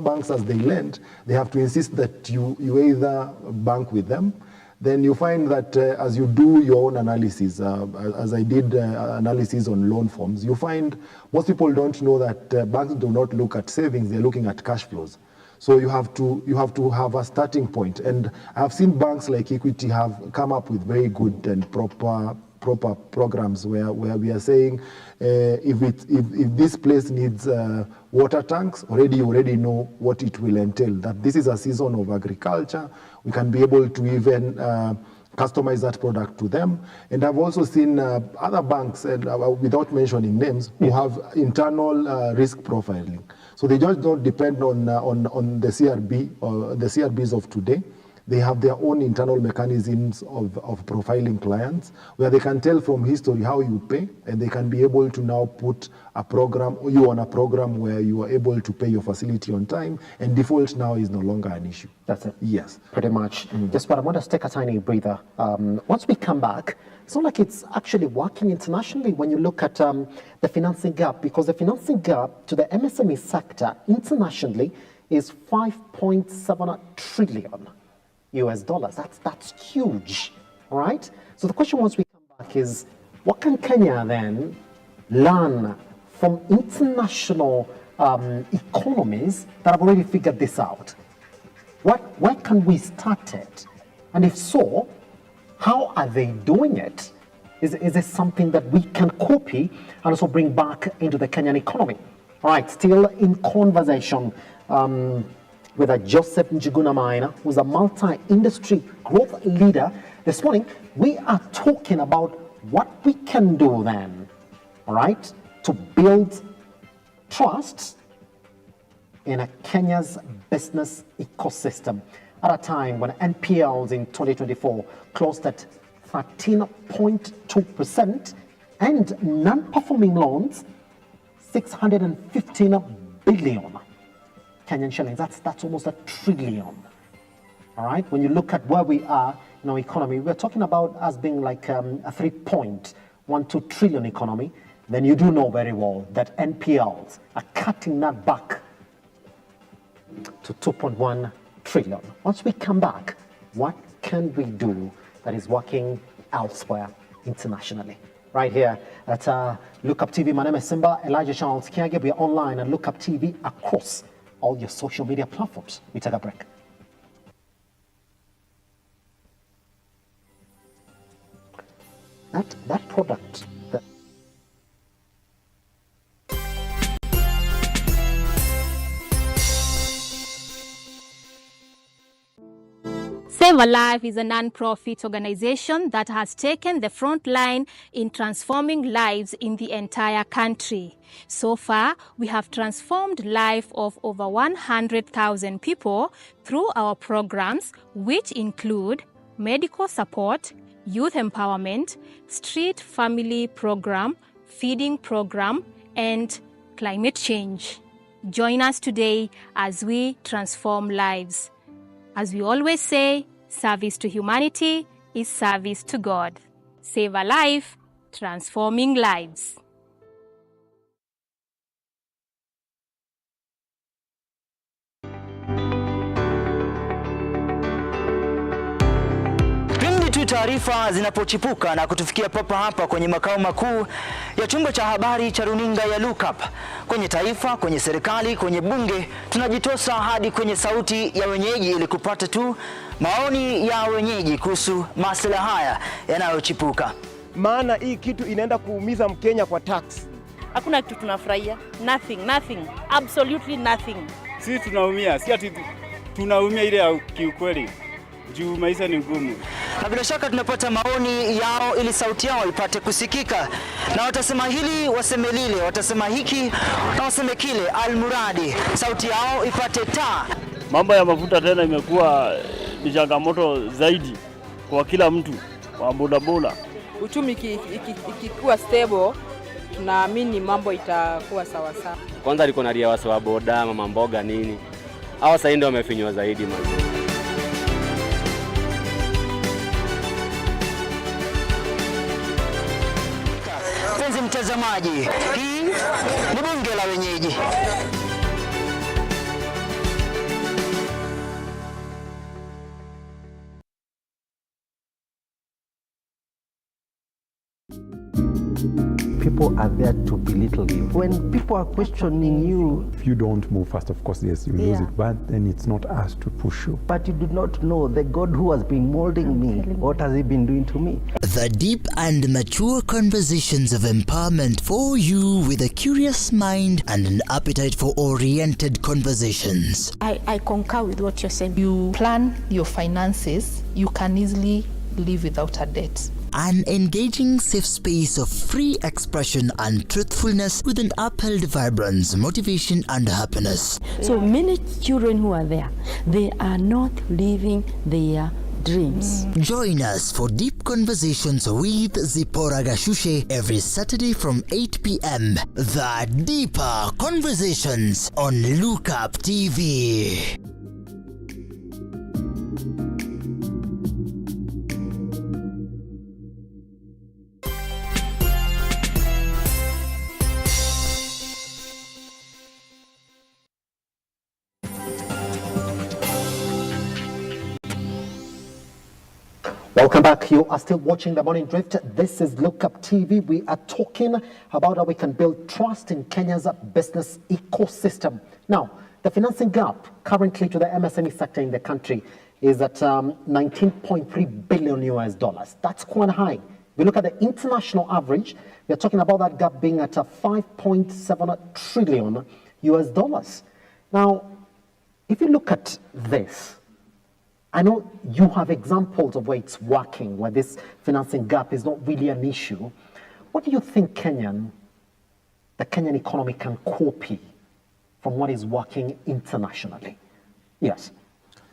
banks as they lend, they have to insist that you either bank with them. Then you find that as you do your own analysis, as I did analysis on loan forms, you find most people don't know that banks do not look at savings; they're looking at cash flows. So you have to have a starting point. And I've seen banks like Equity have come up with very good and proper programs where we are saying if this place needs water tanks, you already know what it will entail. That this is a season of agriculture. We can be able to even customize that product to them. And I've also seen other banks, without mentioning names, who have internal risk profiling. So they just don't depend on the CRB or the CRBs of today. They have their own internal mechanisms of profiling clients where they can tell from history how you pay, and they can be able to now put you on a program where you are able to pay your facility on time, and default now is no longer an issue. That's it. Yes. Pretty much. Just what I want us to take a tiny breather. Once we come back, it's not like it's actually working internationally when you look at the financing gap, because the financing gap to the MSME sector internationally is 5.7 trillion US dollars. That's huge, all right? So the question once we come back is, what can Kenya then learn from international economies that have already figured this out? Where can we start it? And if so, how are they doing it? Is it something that we can copy and also bring back into the Kenyan economy? All right, still in conversation with a Joseph Njuguna Maina, who's a multi-industry growth leader. This morning, we are talking about what we can do then, all right, to build trust in Kenya's business ecosystem at a time when NPLs in 2024 closed at 13.2% and non-performing loans 615 billion Kenyan shillings. That's almost $1 trillion. All right. When you look at where we are in our economy, we're talking about us being like a 3.12 trillion economy. Then you do know very well that NPLs are cutting that back to 2.1 trillion. Once we come back, what can we do that is working elsewhere internationally? Right here at Lookup TV. My name is Simba Elijah Charles Kiage. We are online at Lookup TV across all your social media platforms. We take a break. That product. Save a Life is a non-profit organization that has taken the front line in transforming lives in the entire country. So far, we have transformed the life of over 100,000 people through our programs, which include medical support, youth empowerment, street family program, feeding program, and climate change. Join us today as we transform lives. As we always say, service to humanity is service to God. Save a life, transforming lives. taarifa zinapochipuka na kutufikia papa hapa kwenye makao makuu ya chumba cha habari cha runinga ya Lookup, kwenye taifa, kwenye serikali, kwenye bunge, tunajitosa hadi kwenye sauti ya wenyeji ili kupata tu maoni ya wenyeji kuhusu masuala haya yanayochipuka. Maana hii kitu inaenda kuumiza Mkenya kwa tax. Hakuna kitu tunafurahia. Nothing. Absolutely nothing. Sisi tunaumia, si ati tunaumia ile ya kiukweli. Juu maisha ni ngumu. Na bila shaka tunapata maoni yao ili sauti yao ipate kusikika. Na watasema hili, waseme lile, watasema hiki na waseme kile, almuradi sauti yao ipate taa. Mambo ya mafuta tena imekuwa ni changamoto zaidi kwa kila mtu wa bodaboda. Uchumi ikikuwa stable, tunaamini mambo itakuwa sawa sawa. Kwanza liko na ria wasa wa boda, mama mboga nini. Hawa sasa ndio wamefinywa zaidi mazuri. Mpenzi mtazamaji, hii ni bunge la wenyeji. People are there to belittle you. When people are questioning you, If you don't move fast, of course, yes, you lose it, but then it's not us to push you. but you do not know the God who has been molding me, what has he been doing to me? The deep and mature conversations of empowerment for you with a curious mind and an appetite for oriented conversations. I concur with what you're saying. You plan your finances, you can easily live without a debt. An engaging safe space of free expression and truthfulness with an upheld vibrance, motivation and happiness. So many children who are there, they are not living their dreams. Join us for deep conversations with Zipporah Gashushe every Saturday from 8 p.m. The Deeper Conversations on Lookup TV. Welcome back. You are still watching The Morning Drift. This is Lookup TV. We are talking about how we can build trust in Kenya's business ecosystem. Now, the financing gap currently to the MSME sector in the country is at 19.3 billion US dollars. That's quite high. If you look at the international average, we are talking about that gap being at 5.7 trillion US dollars. Now, if you look at this, I know you have examples of where it's working, where this financing gap is not really an issue. What do you think the Kenyan economy can copy from what is working internationally? Yes.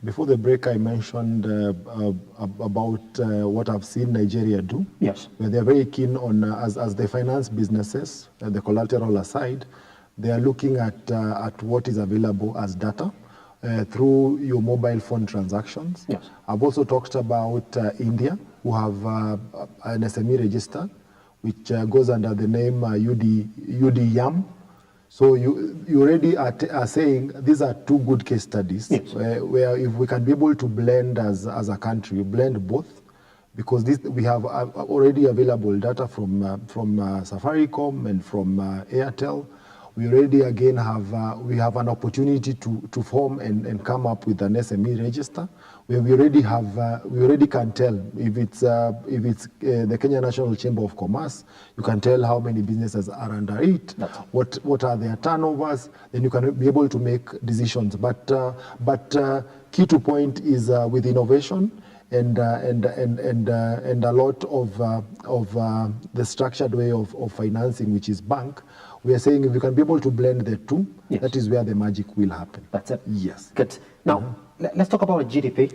Before the break, I mentioned about what I've seen Nigeria do. Yes. Where they're very keen on, as they finance businesses, the collateral aside, they are looking at what is available as data. Through your mobile phone transactions. Yes. I've also talked about India, who have an SME register, which goes under the name UDYAM. So you already are saying these are two good case studies, yes, where if we can be able to blend as a country, blend both, because we have already available data from Safaricom and from Airtel. We already again have an opportunity to form and come up with an SME register where we already can tell if it's the Kenya National Chamber of Commerce. You can tell how many businesses are under it, what are their turnovers, then you can be able to make decisions. But key to point is with innovation and a lot of the structured way of financing, which is bank. We are saying if you can be able to blend the two, yes, that is where the magic will happen. That's it. Yes. Good. Now, let's talk about GDP.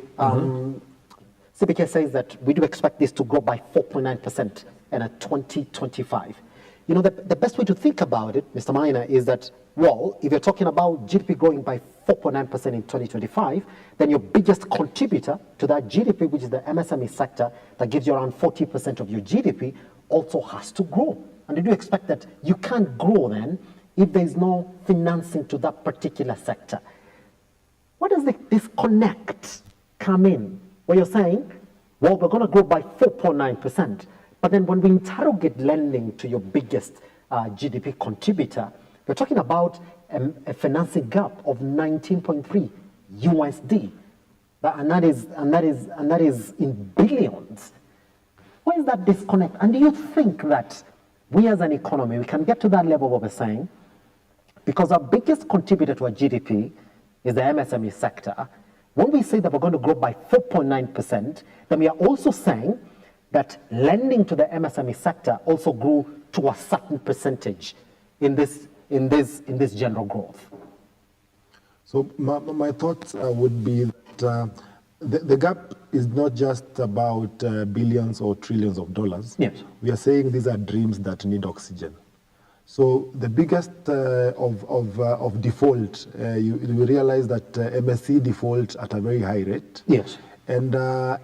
CBK says that we do expect this to grow by 4.9% in 2025. You know, the best way to think about it, Mr. Maina, is that, well, if you're talking about GDP growing by 4.9% in 2025, then your biggest contributor to that GDP, which is the MSME sector, that gives you around 40% of your GDP, also has to grow. And did you expect that you can't grow then if there is no financing to that particular sector? Where does the disconnect come in? Where you're saying well, we're going to grow by 4.9%. But then when we interrogate lending to your biggest GDP contributor, we're talking about a financing gap of 19.3 USD. And that is in billions. Why is that disconnect? And do you think that we as an economy, we can get to that level of what we're saying? Because our biggest contributor to our GDP is the MSME sector. When we say that we're going to grow by 4.9%, then we are also saying that lending to the MSME sector also grew to a certain percentage in this general growth. So my thoughts would be that the gap is not just about billions or trillions of dollars. Yes. We are saying these are dreams that need oxygen. So the biggest of default, you realize that MSC default at a very high rate. Yes. And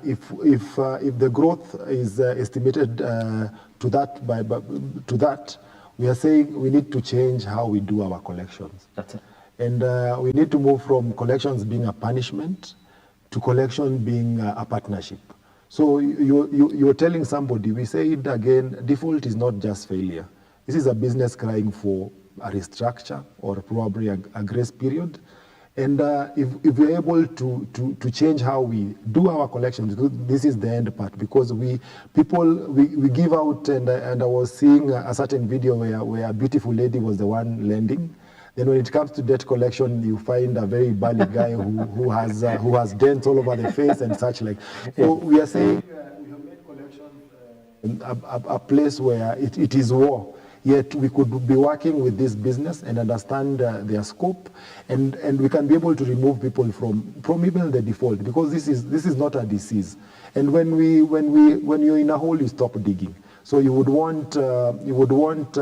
if the growth is estimated to that, we are saying we need to change how we do our collections. That's it. And we need to move from collections being a punishment to collection being a partnership. So you're telling somebody, we say it again, default is not just failure. This is a business crying for a restructure or probably a grace period. And if we're able to change how we do our collections, this is the end part, because we give out, and I was seeing a certain video where a beautiful lady was the one lending. Then when it comes to debt collection, you find a very burly guy who has dents all over the face and such like. So we are saying we have made collection a place where it is war. Yet we could be working with this business and understand their scope, and we can be able to remove people from even the default, because this is not a disease. And when you're in a hole, you stop digging. So you would want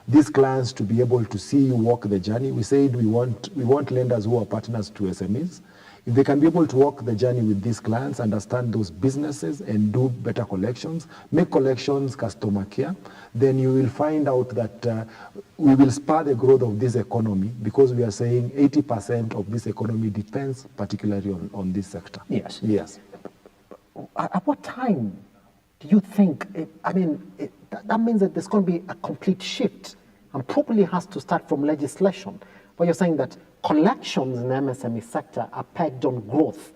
these clients to be able to see you walk the journey. We said we want lenders who are partners to SMEs. If they can be able to walk the journey with these clients, understand those businesses and do better collections, make collections customer care, then you will find out that we will spur the growth of this economy, because we are saying 80% of this economy depends particularly on this sector. Yes. Yes. At what time do you think, that means that there's going to be a complete shift, and probably has to start from legislation, where you're saying that collections in the MSME sector are pegged on growth,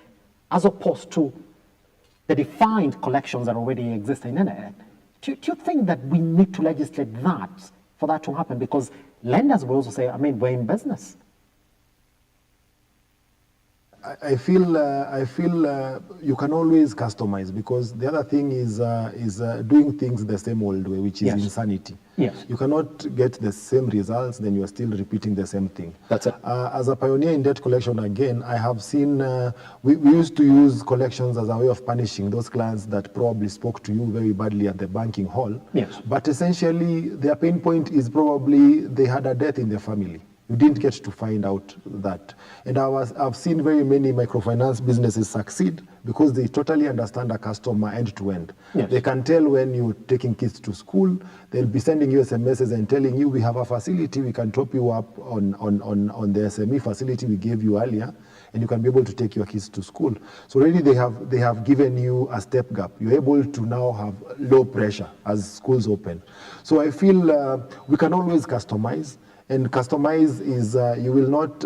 as opposed to the defined collections that already exist in Internet. Do you think that we need to legislate that for that to happen? Because lenders will also say, we're in business. I feel you can always customize, because the other thing is doing things the same old way, which is insanity. Yes. You cannot get the same results, then you are still repeating the same thing. That's it. As a pioneer in debt collection, again, I have seen, we used to use collections as a way of punishing those clients that probably spoke to you very badly at the banking hall. Yes. But essentially, their pain point is probably they had a death in their family. You didn't get to find out that. And I've seen very many microfinance businesses succeed because they totally understand a customer end to end. Yes. They can tell when you're taking kids to school, they'll be sending you SMSs and telling you, we have a facility, we can top you up on the SME facility we gave you earlier, and you can be able to take your kids to school. So really they have given you a step gap. You're able to now have low pressure as schools open. So I feel we can always customize. And customize is, you will not,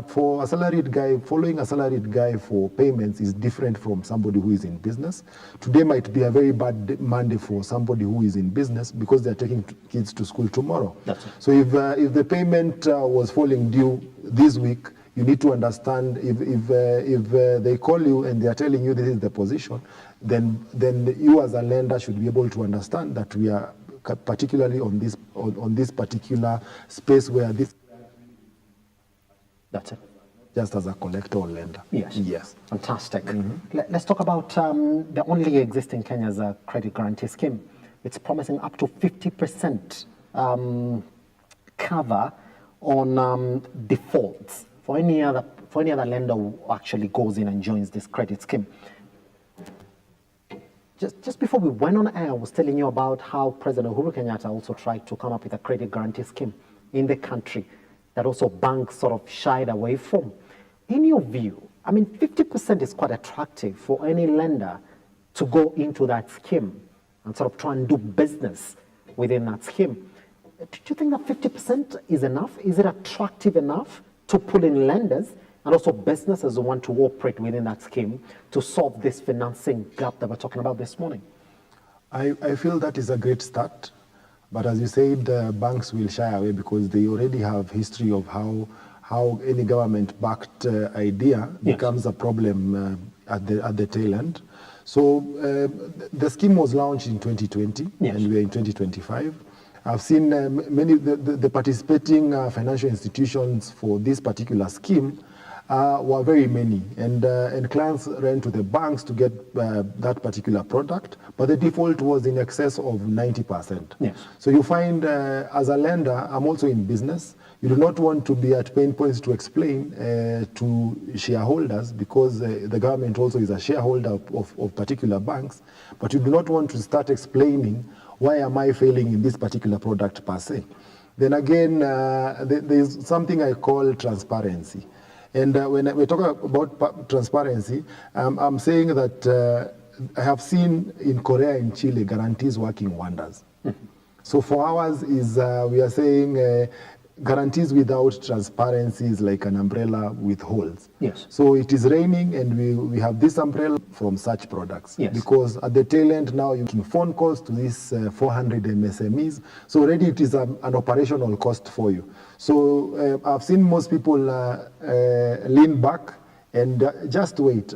for a salaried guy, following a salaried guy for payments is different from somebody who is in business. Today might be a very bad Monday for somebody who is in business, because they're taking kids to school tomorrow. That's it. So if the payment was falling due this week, you need to understand if they call you and they are telling you this is the position, then you as a lender should be able to understand that we are particularly on this particular space where this. That's it. Just as a collector or lender. Yes. Yes. Fantastic. Let's talk about the only existing Kenya's credit guarantee scheme. It's promising up to 50% cover on defaults for any other lender who actually goes in and joins this credit scheme. Just before we went on air, I was telling you about how President Uhuru Kenyatta also tried to come up with a credit guarantee scheme in the country that also banks sort of shied away from. In your view, 50% is quite attractive for any lender to go into that scheme and sort of try and do business within that scheme. Do you think that 50% is enough? Is it attractive enough to pull in lenders and also businesses who want to operate within that scheme to solve this financing gap that we're talking about this morning? I feel that is a great start, but as you said, banks will shy away because they already have history of how any government-backed idea becomes a problem at the tail end. So the scheme was launched in 2020, and we are in 2025. I've seen many the participating financial institutions for this particular scheme were very many, and clients ran to the banks to get that particular product, but the default was in excess of 90%. Yes. So you find, as a lender, I'm also in business. You do not want to be at pain points to explain to shareholders, because the government also is a shareholder of particular banks, but you do not want to start explaining why am I failing in this particular product per se. Then again, there's something I call transparency. And when we talk about transparency, I'm saying that I have seen in Korea and Chile guarantees working wonders. So for ours is we are saying guarantees without transparency is like an umbrella with holes. Yes. So it is raining and we have this umbrella from such products. Yes. Because at the tail end now you can phone calls to these 400 MSMEs. So already it is an operational cost for you. So I've seen most people lean back and just wait,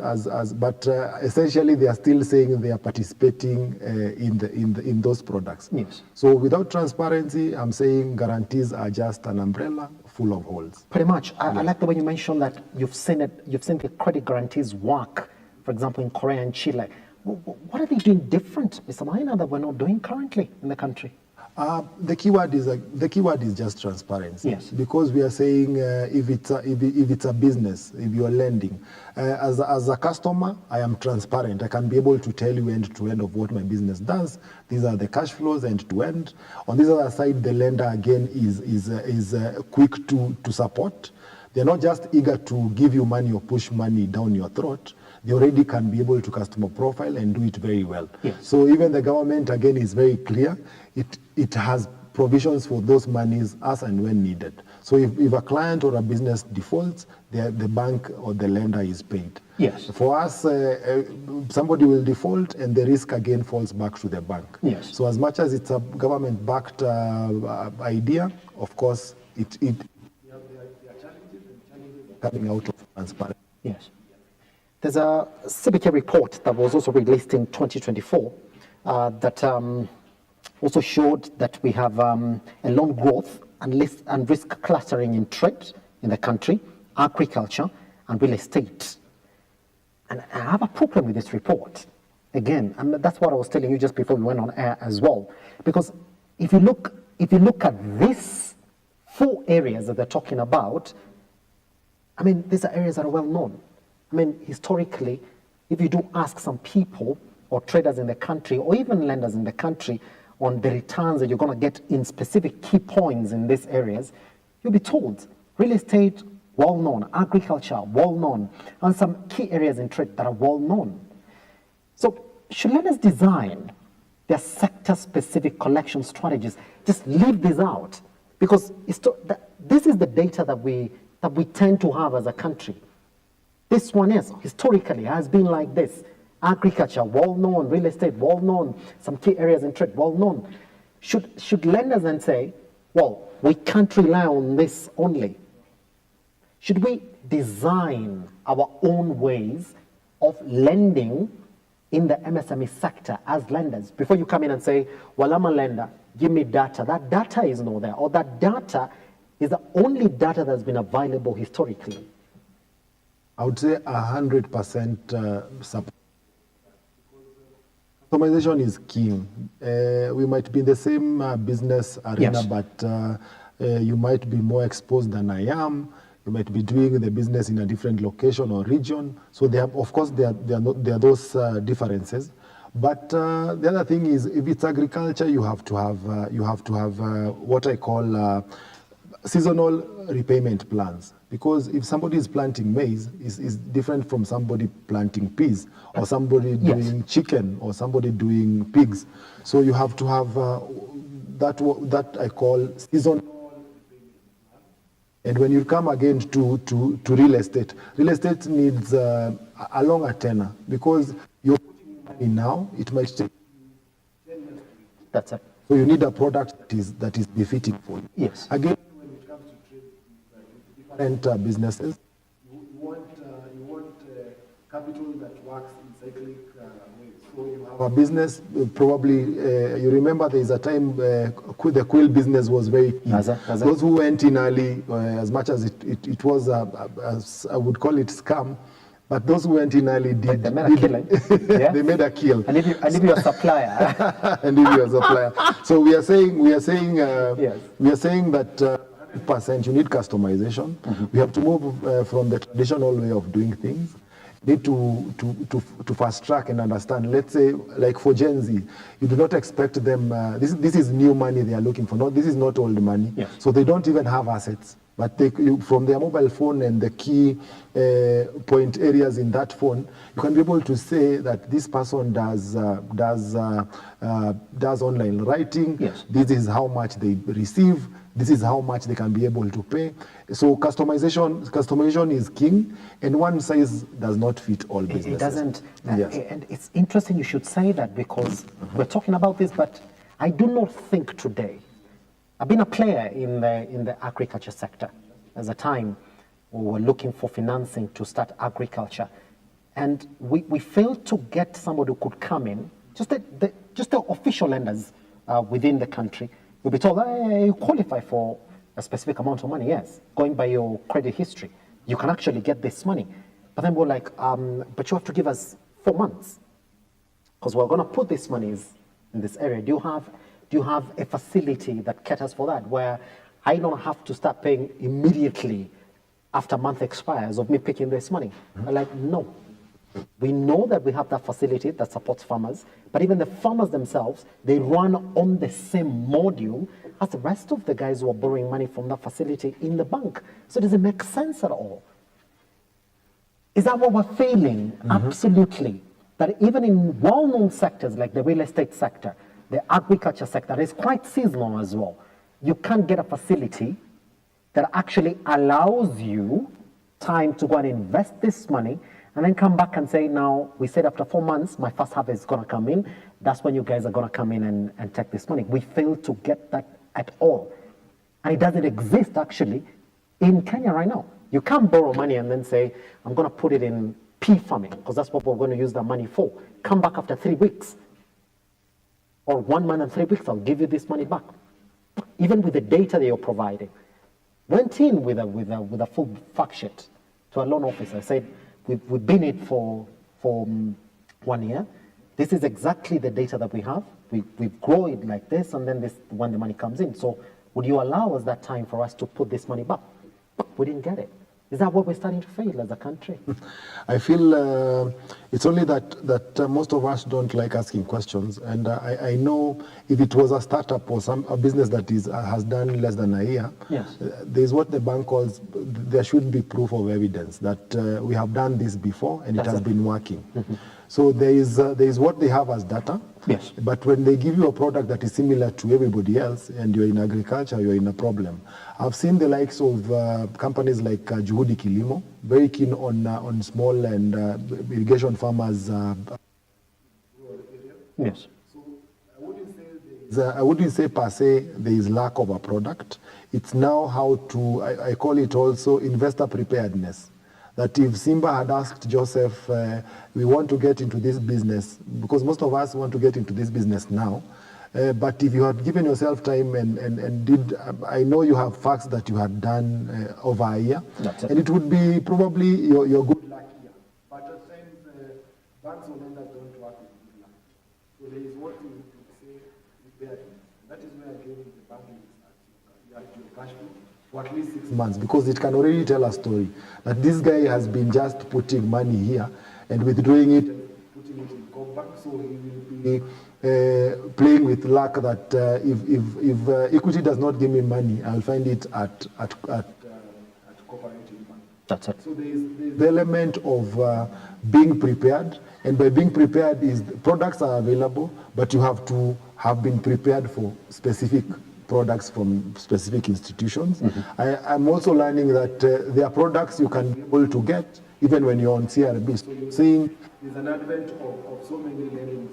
but essentially they are still saying they are participating in those products. Yes. So without transparency, I'm saying guarantees are just an umbrella full of holes. Pretty much. I like the way you mentioned that you've seen the credit guarantees work, for example, in Korea and Chile. What are they doing different, Mr. Maina, that we're not doing currently in the country? The keyword is just transparency. Yes. Because we are saying if it's a business, if you are lending, as a customer, I am transparent. I can be able to tell you end to end of what my business does. These are the cash flows end to end. On this other side, the lender again is quick to support. They're not just eager to give you money or push money down your throat. They already can be able to customer profile and do it very well. Yes. So even the government again is very clear. It has provisions for those monies as and when needed. So if a client or a business defaults, the bank or the lender is paid. Yes. For us, somebody will default and the risk again falls back to the bank. Yes. So as much as it's a government-backed idea, of course, there are challenges coming out of transparency. Yes. There's a CBK report that was also released in 2024 that also showed that we have a loan growth and risk clustering in trade in the country, agriculture, and real estate. And I have a problem with this report. Again, and that's what I was telling you just before we went on air as well. Because if you look at these 4 areas that they're talking about, I mean, these are areas that are well known. I mean, historically, if you do ask some people or traders in the country or even lenders in the country on the returns that you're going to get in specific key points in these areas, you'll be told real estate, well known, agriculture, well known, and some key areas in trade that are well known. So should lenders design their sector-specific collection strategies? Just leave this out, because this is the data that we tend to have as a country. This one is historically has been like this. Agriculture, well known, real estate, well known, some key areas in trade, well known. Should lenders then say, well, we can't rely on this only? Should we design our own ways of lending in the MSME sector as lenders? Before you come in and say, well, I'm a lender, give me data. That data is not there, or that data is the only data that's been available historically. I would say 100% support. Customization is key. We might be in the same business arena, yes, but you might be more exposed than I am. You might be doing the business in a different location or region. So there are those differences. But the other thing is, if it's agriculture, you have to have what I call seasonal repayment plans. Because if somebody is planting maize, is different from somebody planting peas, or somebody doing chicken, or somebody doing pigs. So you have to have that I call seasonal. And when you come again to real estate needs a longer tenor, because you're putting money now, it might take 10 years. That's it. So you need a product that is befitting for you. Yes. Again, when it comes to trade different businesses, you want capital that works in cyclic ways. So you have a business, probably, you remember there is a time the quill business was very key. Those who went in early, as much as it was, I would call it scam, but those who went in early did. They made a killing. Yeah? They made a kill. And if you're a supplier. And if you're a supplier. So we are saying that 100% you need customization. We have to move from the traditional way of doing things. Need to fast track and understand. Let's say, like for Gen Z, you do not expect them. This is new money they are looking for. This is not old money. Yes. So they don't even have assets. But from their mobile phone and the key point areas in that phone, you can be able to say that this person does online writing. Yes. This is how much they receive. This is how much they can be able to pay. So customization is king, and one size does not fit all businesses. It doesn't. Yes. And it's interesting you should say that, because we're talking about this, but I do not think today. I've been a player in the agriculture sector. There's a time we were looking for financing to start agriculture, and we failed to get somebody who could come in, just the official lenders within the country. We'll be told, hey, you qualify for a specific amount of money. Yes, going by your credit history, you can actually get this money. But then we're like, but you have to give us 4 months, because we're going to put this money in this area. Do you have a facility that caters for that, where I don't have to start paying immediately after a month expires of me picking this money? I'm like, no. We know that we have that facility that supports farmers, but even the farmers themselves, they run on the same module as the rest of the guys who are borrowing money from that facility in the bank. So does it make sense at all? Is that what we're failing? Absolutely. That even in well-known sectors like the real estate sector, the agriculture sector is quite seasonal as well. You can't get a facility that actually allows you time to go and invest this money and then come back and say, now, we said after 4 months, my first harvest is going to come in. That's when you guys are going to come in and take this money. We fail to get that at all. And it doesn't exist, actually, in Kenya right now. You can't borrow money and then say, I'm going to put it in pea farming, because that's what we're going to use that money for. Come back after 3 weeks. Or 1 month and 3 weeks, I'll give you this money back. Even with the data that you're providing. Went in with a full fact sheet to a loan officer. I said, we've been in for 1 year. This is exactly the data that we have. We've grown it like this, and then this when the money comes in. So would you allow us that time for us to put this money back? We didn't get it. Is that what we're starting to fail as a country? I feel it's only that most of us don't like asking questions. And I know if it was a startup or a business that has done less than a year, yes. There's what the bank calls, there should be proof of evidence that we have done this before and it has been working. So there is what they have as data. Yes. But when they give you a product that is similar to everybody else and you're in agriculture, you're in a problem. I've seen the likes of companies like Juhudi Kilimo, very keen on small and irrigation farmers. Yes. So I wouldn't say per se there is lack of a product. It's now how to, I call it also investor preparedness. That if Simba had asked Joseph, we want to get into this business, because most of us want to get into this business now, but if you had given yourself time and did, I know you have facts that you had done over a year, and it would be probably your good luck year. But at times, banks or lenders don't work with good luck. So there is what you say preparedness. That is where again the bank is at your cash flow for at least 6 months, because it can already tell a story that this guy has been just putting money here and withdrawing it, putting it in compact, so he will be playing with luck that if equity does not give me money, I'll find it at cooperative. That's it. So there is the element of being prepared, and by being prepared is products are available, but you have to have been prepared for specific products from specific institutions. I'm also learning that there are products you can be able to get even when you're on CRB. So you're seeing there's an advent of so many lending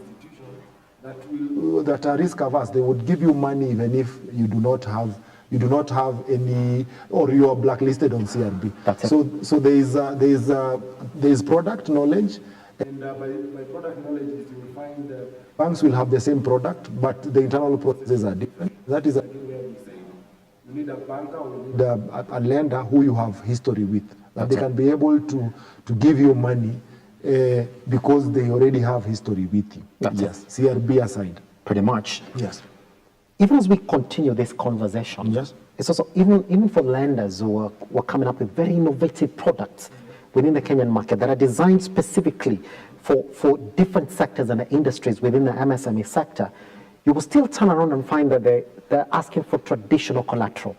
institutions that are risk averse. They would give you money even if you do not have any, or you are blacklisted on CRB. So there is product knowledge, and by product knowledge you will find banks will have the same product, but the internal processes are different. That is again where we say you need a banker or you need a lender who you have history with, that they can be able to give you money because they already have history with you. Yes, CRB aside. Pretty much. Yes. Even as we continue this conversation, yes, it's also even for lenders who are coming up with very innovative products within the Kenyan market that are designed specifically for different sectors and industries within the MSME sector, you will still turn around and find that they're asking for traditional collateral.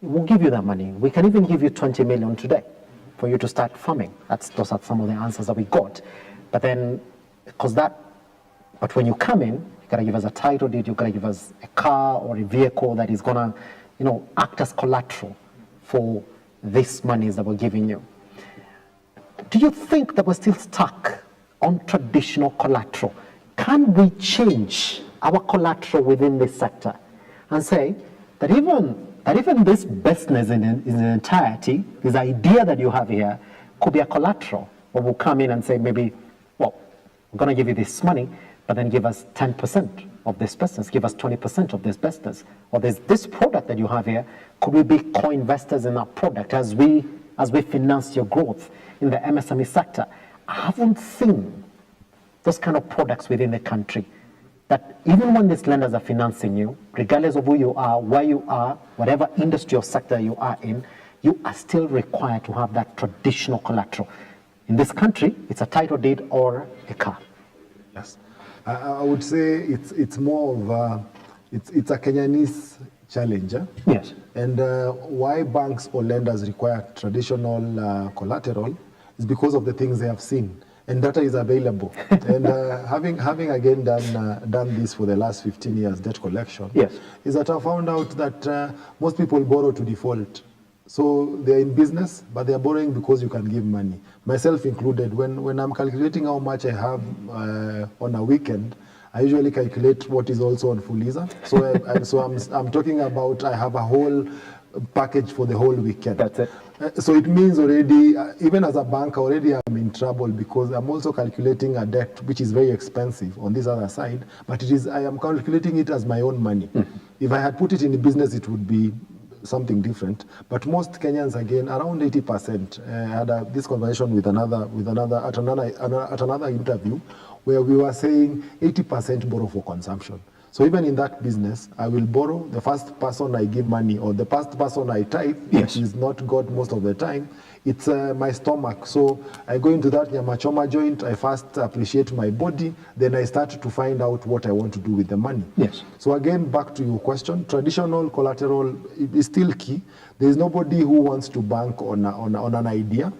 We'll give you that money. We can even give you 20 million today for you to start farming. Those are some of the answers that we got. But then, but when you come in, you gotta give us a title deed, you gotta give us a car or a vehicle that is gonna, act as collateral for these monies that we're giving you. Do you think that we're still stuck on traditional collateral? Can we change our collateral within this sector and say that even this business in its entirety, this idea that you have here, could be a collateral, or we'll come in and say maybe, well, we're going to give you this money, but then give us 10% of this business, give us 20% of this business, or there's this product that you have here, could we be co-investors in that product as we finance your growth in the MSME sector? I haven't seen those kind of products within the country, that even when these lenders are financing you, regardless of who you are, where you are, whatever industry or sector you are in, you are still required to have that traditional collateral. In this country, it's a title deed or a car. Yes. I would say it's more of it's a Kenyanese challenge. Yes. And why banks or lenders require traditional collateral is because of the things they have seen. And data is available. And having again done this for the last 15 years, debt collection, yes, is that I found out that most people borrow to default. So they're in business, but they're borrowing because you can give money. Myself included, when I'm calculating how much I have on a weekend, I usually calculate what is also on Fuliza. So I'm talking about I have a whole package for the whole weekend. That's it. So it means already, even as a bank, already I'm in trouble because I'm also calculating a debt which is very expensive on this other side, but I am calculating it as my own money. If I had put it in the business, it would be something different. But most Kenyans, again, around 80%. I had this conversation with another interview where we were saying 80% borrow for consumption. So even in that business, I will borrow. The first person I give money, or the first person I tithe, yes, which is not God most of the time, it's my stomach. So I go into that nyamachoma joint, I first appreciate my body, then I start to find out what I want to do with the money. Yes. So again, back to your question, traditional collateral is still key. There is nobody who wants to bank on an idea,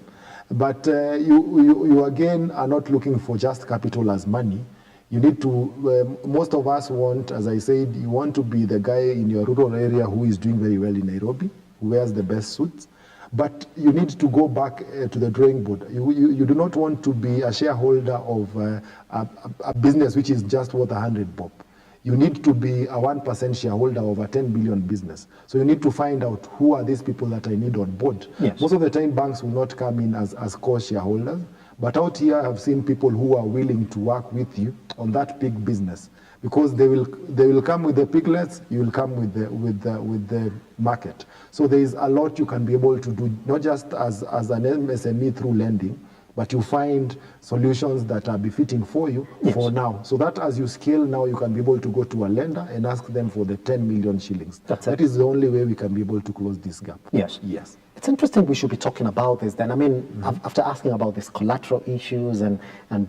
but you again are not looking for just capital as money. You need to, most of us want, as I said, you want to be the guy in your rural area who is doing very well in Nairobi, who wears the best suits. But you need to go back to the drawing board. You do not want to be a shareholder of a business which is just worth 100 bob. You need to be a 1% shareholder of a 10 billion business. So you need to find out who are these people that I need on board. Yes. Most of the time, banks will not come in as core shareholders. But out here, I've seen people who are willing to work with you on that pig business, because they will come with the piglets, you will come with the market. So there is a lot you can be able to do, not just as an MSME through lending, but you find solutions that are befitting for you for now. So that as you scale now, you can be able to go to a lender and ask them for the 10 million shillings. That is the only way we can be able to close this gap. Yes. Yes. It's interesting we should be talking about this then. I mean, after asking about these collateral issues and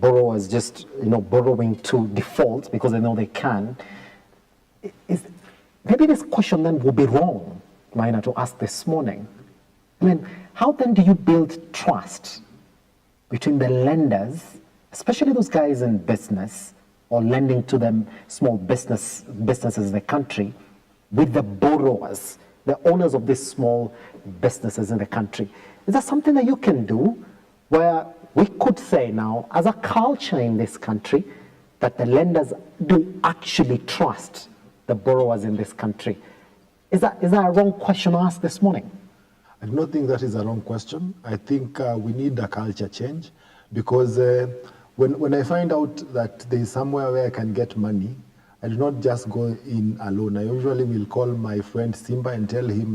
borrowers just, borrowing to default because they know they can, maybe this question then will be wrong, Maina, to ask this morning. I mean, how then do you build trust between the lenders, especially those guys in business or lending to them small businesses in the country, with the borrowers, the owners of these small businesses in the country? Is that something that you can do where we could say now, as a culture in this country, that the lenders do actually trust the borrowers in this country? Is that a wrong question to ask this morning? I do not think that is a wrong question. I think we need a culture change, because when I find out that there is somewhere where I can get money, I do not just go in alone. I usually will call my friend Simba and tell him,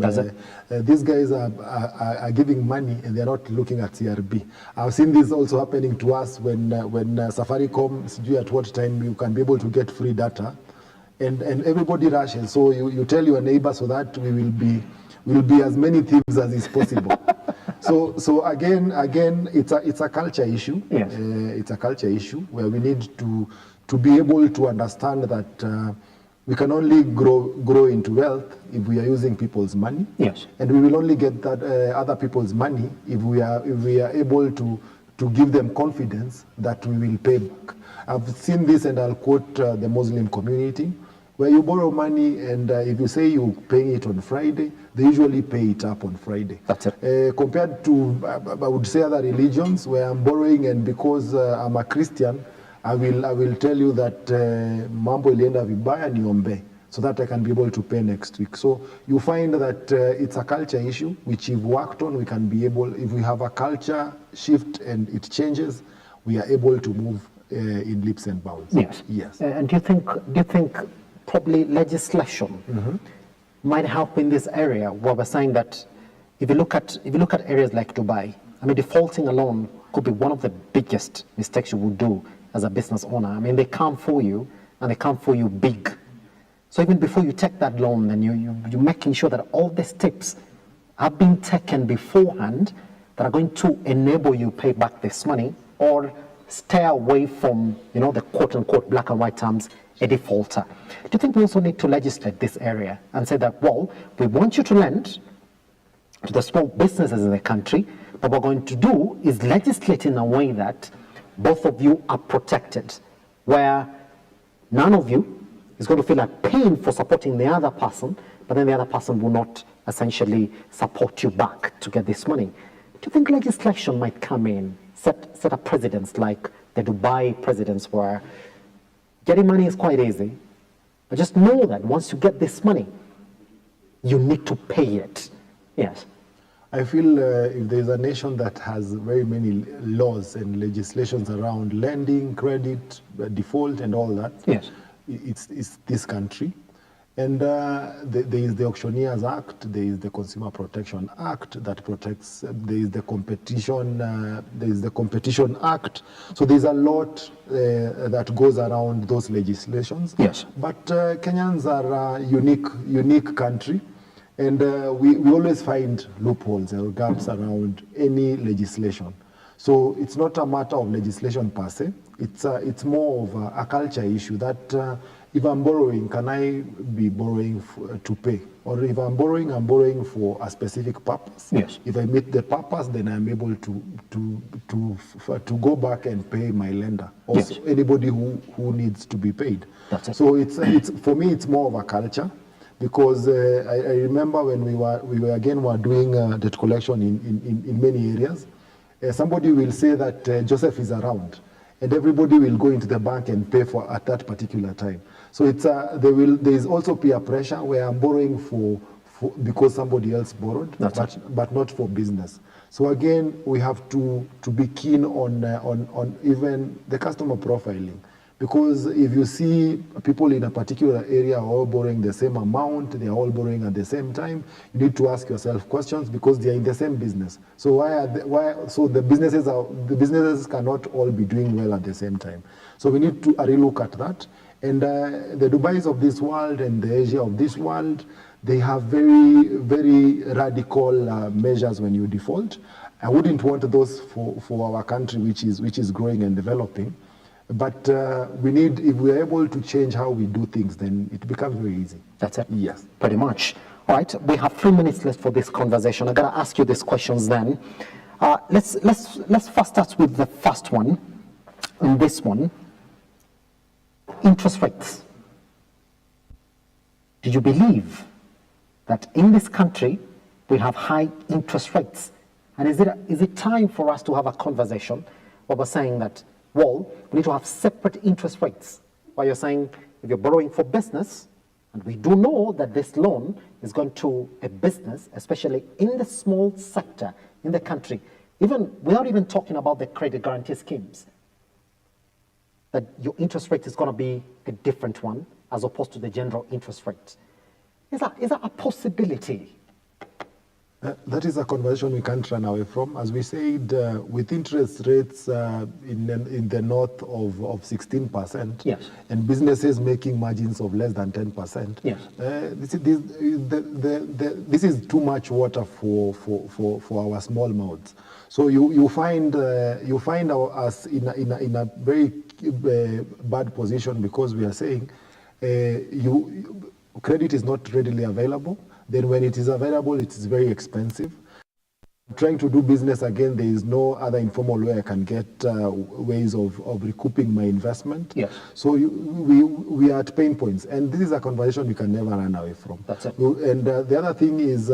these guys are giving money and they're not looking at CRB. I've seen this also happening to us when Safaricom, at what time you can be able to get free data, and everybody rushes. So you tell your neighbor so that we will be as many thieves as is possible. So again, it's a culture issue. Yes. It's a culture issue where we need to be able to understand that we can only grow into wealth if we are using people's money. Yes. And we will only get that other people's money if we are able to give them confidence that we will pay back. I've seen this, and I'll quote the Muslim community, where you borrow money, and if you say you're paying it on Friday, they usually pay it up on Friday. That's it. Compared to, I would say, other religions where I'm borrowing, and because I'm a Christian, I will tell you that mambo ilienda vibaya niombe, so that I can be able to pay next week. So you find that it's a culture issue, which if worked on, we can be able, if we have a culture shift and it changes, we are able to move in leaps and bounds. Yes. Yes. And do you think probably legislation might help in this area, where we're saying that if you look at areas like Dubai, I mean, defaulting alone could be one of the biggest mistakes you would do as a business owner. I mean, they come for you, and they come for you big. So even before you take that loan, then you're making sure that all the steps have been taken beforehand that are going to enable you pay back this money, or stay away from, the quote-unquote black and white terms, a defaulter. Do you think we also need to legislate this area and say that, well, we want you to lend to the small businesses in the country, but what we're going to do is legislate in a way that both of you are protected, where none of you is going to feel like paying for supporting the other person, but then the other person will not essentially support you back to get this money. Do you think legislation might come in, set up precedents like the Dubai precedents, where getting money is quite easy, but just know that once you get this money, you need to pay it? Yes. I feel if there's a nation that has very many laws and legislations around lending, credit, default, and all that, yes, it's this country. And there is the Auctioneers Act, there is the Consumer Protection Act that protects. There is the Competition Act. So there's a lot that goes around those legislations. Yes. But Kenyans are a unique country. And we always find loopholes or gaps around any legislation. So it's not a matter of legislation per se. It's more of a culture issue that if I'm borrowing, can I be borrowing to pay? Or if I'm borrowing for a specific purpose. Yes. If I meet the purpose, then I'm able to go back and pay my lender. Also, yes, anybody who needs to be paid. That's it. So it's for me, it's more of a culture. Because I remember when we were doing debt collection in many areas, somebody will say that Joseph is around, and everybody will go into the bank and pay for at that particular time. So it's there is also peer pressure where I'm borrowing for because somebody else borrowed, but not for business. So again, we have to be keen on even the customer profiling. Because if you see people in a particular area are all borrowing the same amount, they are all borrowing at the same time, you need to ask yourself questions, because they are in the same business. So so the businesses cannot all be doing well at the same time. So we need to relook at that. And the Dubais of this world and the Asia of this world, they have very, very radical measures when you default. I wouldn't want those for our country, which is growing and developing. But we need, if we're able to change how we do things, then it becomes very easy. That's it. Yes. Pretty much. All right, we have 3 minutes left for this conversation. I gotta ask you these questions then. Let's first start with the first one, and this one. Interest rates. Do you believe that in this country we have high interest rates? And is it time for us to have a conversation where we're saying that, well, we need to have separate interest rates? Where you're saying if you're borrowing for business, and we do know that this loan is going to a business, especially in the small sector in the country, even without even talking about the credit guarantee schemes, that your interest rate is going to be a different one as opposed to the general interest rate. Is that a possibility? That is a conversation we can't run away from. As we said, with interest rates in the north of 16%, yes, and businesses making margins of less than 10%, yes, this is too much water for our small mouths. So you find us in a very bad position, because we are saying credit is not readily available. Then when it is available, it is very expensive. Trying to do business again, there is no other informal way I can get ways of recouping my investment. Yes. So we are at pain points, and this is a conversation we can never run away from. That's it. And the other thing is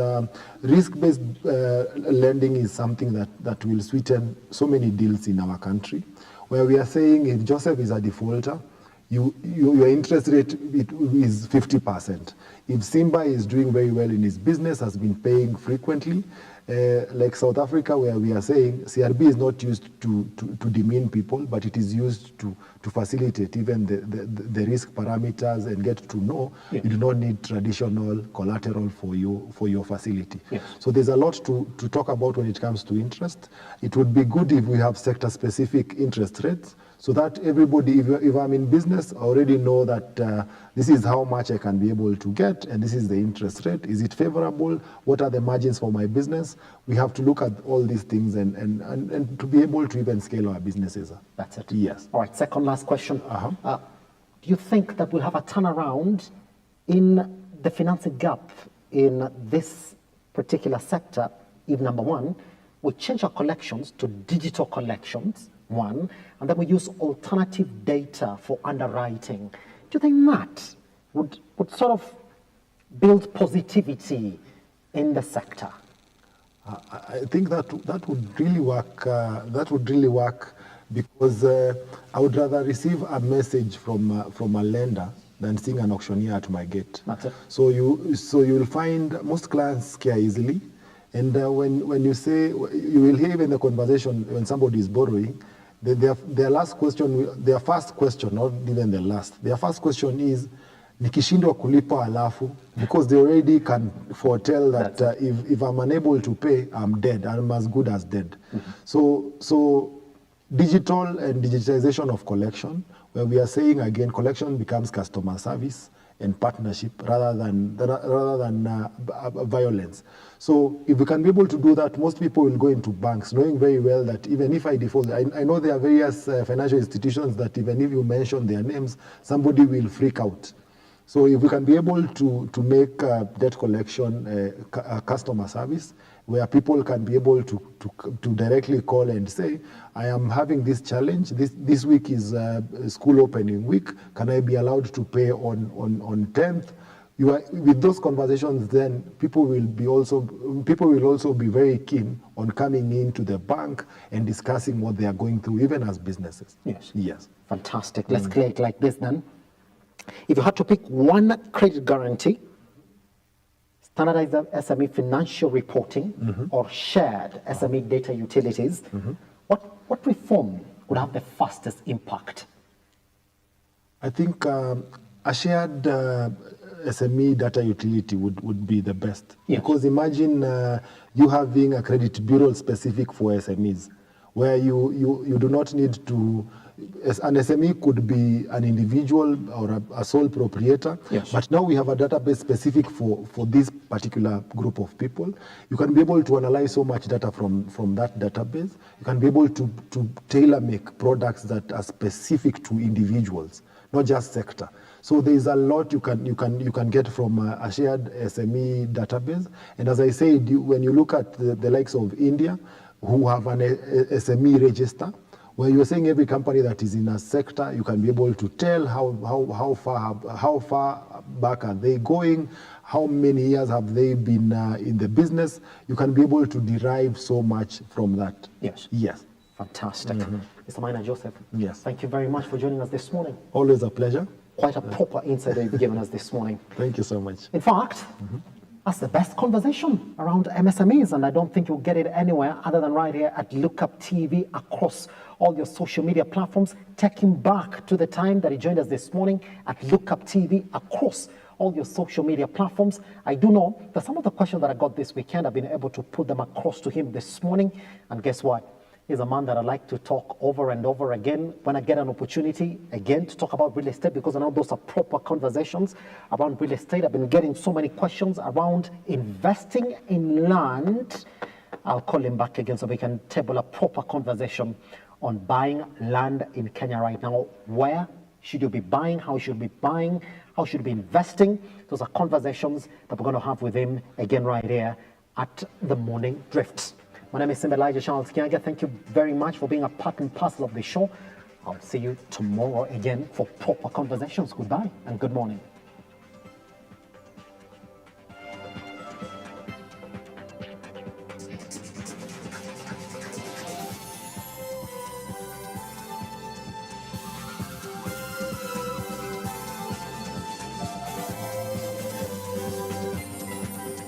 risk-based lending is something that will sweeten so many deals in our country, where we are saying if Joseph is a defaulter, your interest rate is 50%. If Simba is doing very well in his business, has been paying frequently, like South Africa, where we are saying CRB is not used to demean people, but it is used to facilitate even the risk parameters and get to know you do not need traditional collateral for your facility. Yes. So there's a lot to talk about when it comes to interest. It would be good if we have sector-specific interest rates, so that everybody, if I'm in business, I already know that this is how much I can be able to get, and this is the interest rate. Is it favorable? What are the margins for my business? We have to look at all these things and to be able to even scale our businesses. That's it. Yes. All right, second last question. Do you think that we'll have a turnaround in the financing gap in this particular sector if, number one, we change our collections to digital collections, one, and then we use alternative data for underwriting? Do you think that would sort of build positivity in the sector? I think that would really work. That would really work, because I would rather receive a message from a lender than seeing an auctioneer at my gate. That's it. So you'll find most clients scare easily, and when you say, you will hear even the conversation when somebody is borrowing, their first question, not even the last, their first question is, nikishindwa kulipa alafu, because they already can foretell that if I'm unable to pay, I'm dead. I'm as good as dead. Mm-hmm. So digital and digitization of collection, where we are saying again, collection becomes customer service and partnership rather than violence. So if we can be able to do that, most people will go into banks knowing very well that even if I default, I know there are various financial institutions that even if you mention their names, somebody will freak out. So if we can be able to make debt collection a customer service, where people can be able to directly call and say, I am having this challenge, this week is school opening week, can I be allowed to pay on 10th? With those conversations, then people will also be very keen on coming into the bank and discussing what they are going through, even as businesses. Yes. Yes. Fantastic. Let's clear it like this then. If you had to pick one credit guarantee, standardized SME financial reporting, or shared SME data utilities, what reform would have the fastest impact? I think a shared SME data utility would be the best. Yes. Because imagine you having a credit bureau specific for SMEs, where you do not need to. An SME could be an individual or a sole proprietor, yes. But now we have a database specific for this particular group of people. You can be able to analyze so much data from that database. You can be able to tailor make products that are specific to individuals. not just sector. So there is a lot you can get from a shared SME database. And as I said, when you look at the likes of India, who have an SME register, where you're saying every company that is in a sector, you can be able to tell how far back are they going, how many years have they been in the business. You can be able to derive so much from that. Yes. Yes. Fantastic. Mr. Maina Joseph, yes. Thank you very much for joining us this morning. Always a pleasure. Quite a proper insight that you've given us this morning. Thank you so much. In fact, that's the best conversation around MSMEs, and I don't think you'll get it anywhere other than right here at Lookup TV across all your social media platforms. Take him back to the time that he joined us this morning at Lookup TV across all your social media platforms. I do know that some of the questions that I got this weekend, I've been able to put them across to him this morning, and guess what? He's a man that I like to talk over and over again when I get an opportunity, again, to talk about real estate, because I know those are proper conversations around real estate. I've been getting so many questions around investing in land. I'll call him back again so we can table a proper conversation on buying land in Kenya right now. Where should you be buying? How should you be buying? How should you be investing? Those are conversations that we're going to have with him again right here at the Morning Drift. My name is Elijah Charles Kiaga. Thank you very much for being a part and parcel of the show. I'll see you tomorrow again for proper conversations. Goodbye and good morning.